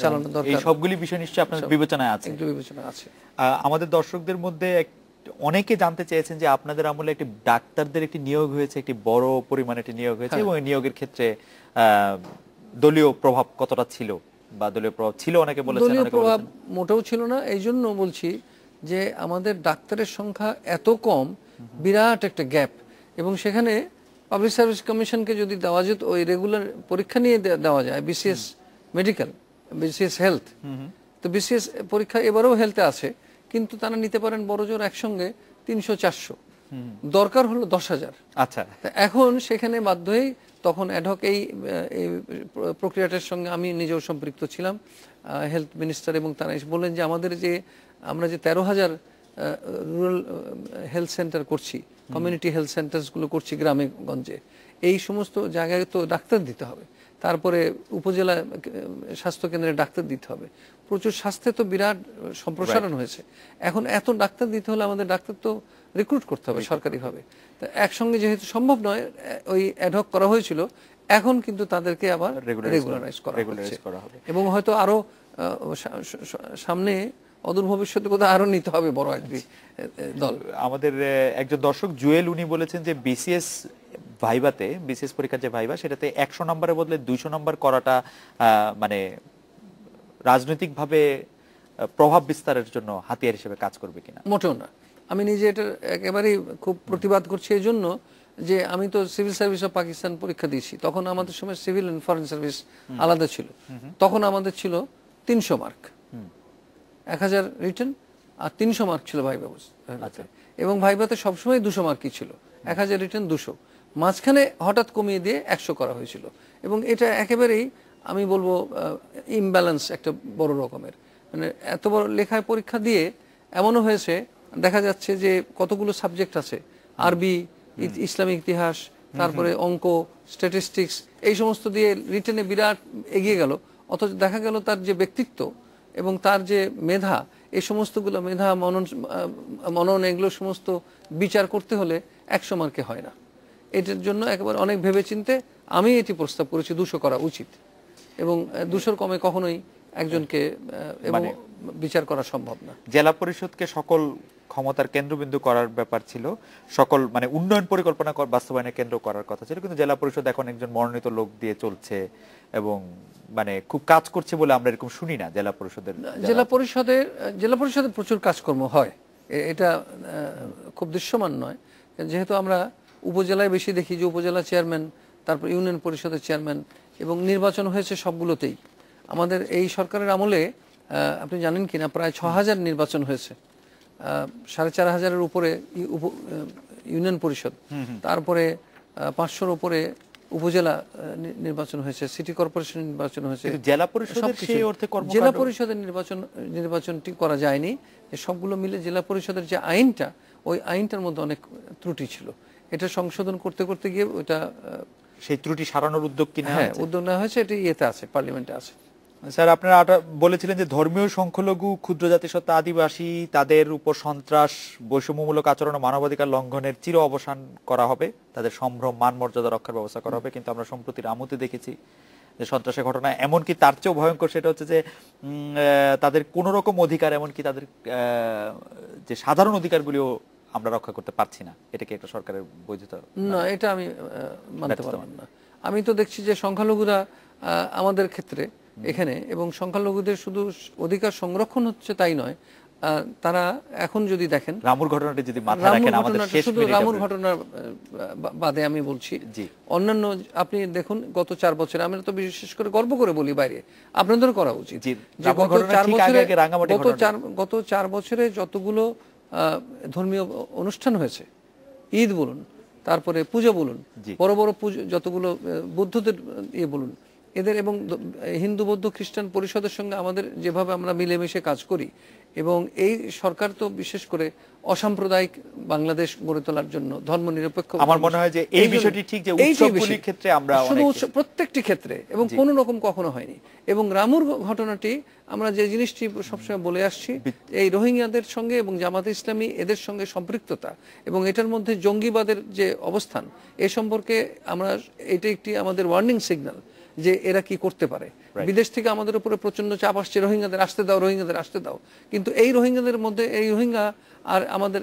চালানো এই দরকার, সবগুলি বিষয় নিশ্চয়ই আপনার বিবেচনায় আছে। একটু বিবেচনা আছে। আমাদের দর্শকদের মধ্যে অনেকে জানতে চেয়েছেন যে আপনাদের আমলে একটি ডাক্তারদের একটি নিয়োগ হয়েছে, একটি বড় পরিমাণে একটি নিয়োগ হয়েছে, এবং এই নিয়োগের ক্ষেত্রে দলীয় প্রভাব কতটা ছিল, বা দলীয় প্রভাব ছিল অনেকে বলেছেন। দলীয় প্রভাব মোটেও ছিল না। এই জন্য বলছি যে আমাদের ডাক্তারের সংখ্যা এত কম, বিরাট একটা গ্যাপ, এবং সেখানে পাবলিক সার্ভিস কমিশনকে যদি দেওয়া যেত ওই রেগুলার পরীক্ষা নিয়ে দেওয়া যায়, বিসিএস মেডিকেল, বিসিএস হেলথ, তো বিসিএস পরীক্ষা এবারেও হেলথে আছে, কিন্তু তারা নিতে পারেন বড়জোর একসঙ্গে 300-400, দরকার হলো 10,000। আচ্ছা, এখন সেখানে বাধ্য হয়ে তখন অ্যাডহক এই প্রক্রিয়াটার সঙ্গে আমি নিজেও সম্পৃক্ত ছিলাম, হেলথ মিনিস্টার, এবং তারা এসে বললেন যে আমাদের যে আমরা যে 13,000 রুরাল হেলথ সেন্টার করছি, কমিউনিটি হেলথ সেন্টারসগুলো করছি গ্রামে গঞ্জে, এই সমস্ত জায়গায় তো ডাক্তার দিতে হবে, তারপরে উপজেলা স্বাস্থ্য কেন্দ্রে ডাক্তার দিতে হবে, প্রচুর স্বাস্থ্যে তো বিরাট সম্প্রসারণ হয়েছে। এখন এত ডাক্তার দিতে হলে আমাদের ডাক্তার তো রিক্রুট করতে হবে সরকারিভাবে, তা একসঙ্গে যেহেতু সম্ভব নয় ওই অ্যাডহক করা হয়েছিল, এখন কিন্তু তাদেরকে আবার রেগুলারাইজ করা হবে, এবং হয়তো আরো সামনে অদূর ভবিষ্যতে বোধহয় আরো নিতে হবে বড় একটি দল। আমাদের একজন দর্শক জুয়েল, উনি বলেছেন যে বিসিএস ভাইভাতে, বিসিএস পরীক্ষার যে ভাইভা, সেটাতে 100 নম্বরের বদলে 200 নম্বর করাটা মানে রাজনৈতিকভাবে প্রভাব বিস্তারের জন্য হাতিয়ার হিসেবে কাজ করবে কিনা? মোটেও না। আমি নিজে এটা একেবারেই খুব প্রতিবাদ করছি এই জন্য যে আমি তো সিভিল সার্ভিস অফ পাকিস্তান পরীক্ষা দিয়েছি, তখন আমাদের সময় সিভিল এন্ড ফরেন সার্ভিস আলাদা ছিল, তখন আমাদের ছিল 300 মার্ক, 1000 রিটেন আর 300 মার্ক ছিল ভাইভা, এবং ভাইভাতে সবসময় 200 মার্কই ছিল, 1000 রিটেন 200, মাঝখানে হঠাৎ কমিয়ে দিয়ে 100 করা হয়েছিল, এবং এটা একেবারেই আমি বলবো ইমব্যালেন্স একটা বড় রকমের, মানে এত বড় লেখায় পরীক্ষা দিয়ে এমনও হয়েছে দেখা যাচ্ছে যে কতগুলো সাবজেক্ট আছে, আরবি, ইসলামিক ইতিহাস, তারপরে অঙ্ক, স্ট্যাটিস্টিক্স, এই সমস্ত দিয়ে রিটেনে বিরাট এগিয়ে গেল, অথচ দেখা গেল তার যে ব্যক্তিত্ব এবং তার যে মেধা, এই সমস্তগুলো মেধা, মনন এগুলো সমস্ত বিচার করতে হলে 100 মার্কে হয় না। এটার জন্য একেবারে অনেক ভেবেচিন্তে আমি এটি প্রস্তাব করেছি 200 করা উচিত, এবং 200 কমে কখনোই একজনকে বিচার করা সম্ভব না। জেলা পরিষদকে সকল ক্ষমতার কেন্দ্রবিন্দু করার ব্যাপার ছিল, সকল মানে উন্নয়ন পরিকল্পনা বাস্তবায়নের কেন্দ্র করার কথা ছিল, কিন্তু জেলা পরিষদ এখন একজন মনোনীত লোক দিয়ে চলছে, এবং মানে খুব কাজ করছে বলে আমরা এরকম শুনি না। জেলা পরিষদের প্রচুর কাজকর্ম হয়, এটা খুব দৃশ্যমান নয়, যেহেতু আমরা উপজেলায় বেশি দেখি যে উপজেলা চেয়ারম্যান, তারপর ইউনিয়ন পরিষদের চেয়ারম্যান, এবং নির্বাচন হয়েছে সবগুলোতেই। আমাদের এই সরকারের আমলে আপনি জানেন কিনা প্রায় 6000 নির্বাচন হয়েছে, 4500-এর উপরে ইউনিয়ন পরিষদ, তারপরে 500-র উপরে উপজেলা নির্বাচন হয়েছে, সিটি কর্পোরেশন নির্বাচন হয়েছে। জেলা পরিষদের নির্বাচনটি করা যায়নি, সবগুলো মিলে জেলা পরিষদের যে আইনটা, ওই আইনটার মধ্যে অনেক ত্রুটি ছিল, এটা সংশোধন করতে করতে গিয়ে ওটা সেই ত্রুটি সারানোর উদ্যোগ কিনা? হ্যাঁ, উদ্যোগ নেওয়া হয়েছে, এটি ইয়েতে আছে, পার্লামেন্টে আছে। স্যার, আপনারা বলেছিলেন যে ধর্মীয় সংখ্যালঘু, ক্ষুদ্র জাতিসত্তা, আদিবাসী, তাদের উপর সন্ত্রাস, বৈষম্যমূলক আচরণ ও মানবাধিকার লঙ্ঘনের চির অবসান করা হবে, তাদের সম্ভ্রম মান মর্যাদা রক্ষার ব্যবস্থা করা হবে, কিন্তু আমরা সম্প্রতি রামুতে দেখেছি যে সন্ত্রাসের ঘটনা, এমনকি তার চেয়েও ভয়ঙ্কর সেটা হচ্ছে যে তাদের কোন রকম অধিকার, এমনকি তাদের যে সাধারণ অধিকারগুলিও আমরা রক্ষা করতে পারছি না। এটা কি একটা সরকারের বৈধতা? না, এটা আমি মানতে পারলাম না। আমি তো দেখছি যে সংখ্যালঘুরা আমাদের ক্ষেত্রে এখানে, এবং সংখ্যালঘুদের শুধু অধিকার সংরক্ষণ হচ্ছে তাই নয়, তারা এখন যদি দেখেন রামুর ঘটনাটি যদি মাথায় রাখেন, আমাদের শেষ শুধু রামুর ঘটনা বাদে আমি বলছি, অন্যান্য আপনি দেখুন গত 4 বছরে, আমরা তো বিশেষ করে গর্ব করে বলি বাইরে, আপনাদেরও করা উচিত যে গত 4 বছরে যতগুলো ধর্মীয় অনুষ্ঠান হয়েছে, ঈদ বলুন, তারপরে পূজা বলুন, বড় বড় পূজা যতগুলো, বুদ্ধদের বলুন, এদের এবং হিন্দু বৌদ্ধ খ্রিস্টান পরিষদের সঙ্গে আমাদের যেভাবে আমরা মিলেমিশে কাজ করি, এবং এই সরকার তো বিশেষ করে অসাম্প্রদায়িক বাংলাদেশ গড়ে তোলার জন্য, ধর্মনিরপেক্ষ। আমার মনে হয় যে এই বিষয়টি ঠিক যে উৎসবগুলির ক্ষেত্রে আমরা প্রত্যেকটি ক্ষেত্রে এবং কোনো রকম কখনো হয়নি। এবং রামুর ঘটনাটি আমরা যে জিনিসটি সবসময় বলে আসছি, এই রোহিঙ্গাদের সঙ্গে এবং জামাতে ইসলামী এদের সঙ্গে সম্পৃক্ততা এবং এটার মধ্যে জঙ্গিবাদের যে অবস্থান, এ সম্পর্কে আমরা এটা একটি আমাদের ওয়ার্নিং সিগন্যাল যে এরা কি করতে পারে। বিদেশ থেকে আমাদের উপরে প্রচন্ড চাপ আসছে, রোহিঙ্গাদের আসতে দাও, রোহিঙ্গাদের আসতে দাও, কিন্তু এই রোহিঙ্গাদের মধ্যে এই রোহিঙ্গা আর আমাদের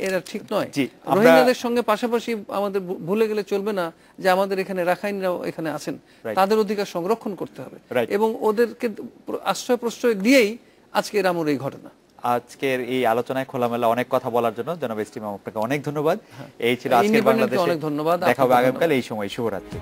এরা ঠিক নয়। রোহিঙ্গাদের সঙ্গে পাশাপাশি আমাদের ভুলে গেলে চলবে না যে আমাদের এখানে রাখাইনরাও এখানে আছেন, তাদের অধিকার সংরক্ষণ করতে হবে এবং ওদেরকে আশ্রয় প্রশ্রয় দিয়েই আজকে রামুর এই ঘটনা। আজকের এই আলোচনায় খোলামেলা অনেক কথা বলার জন্য জনাব এস টি ইমাম আপনাকে অনেক ধন্যবাদ। এই ছিল আজকের বাংলাদেশে, অনেক ধন্যবাদ। দেখা হবে আগামীকাল এই সময়। শুভরাত্রি।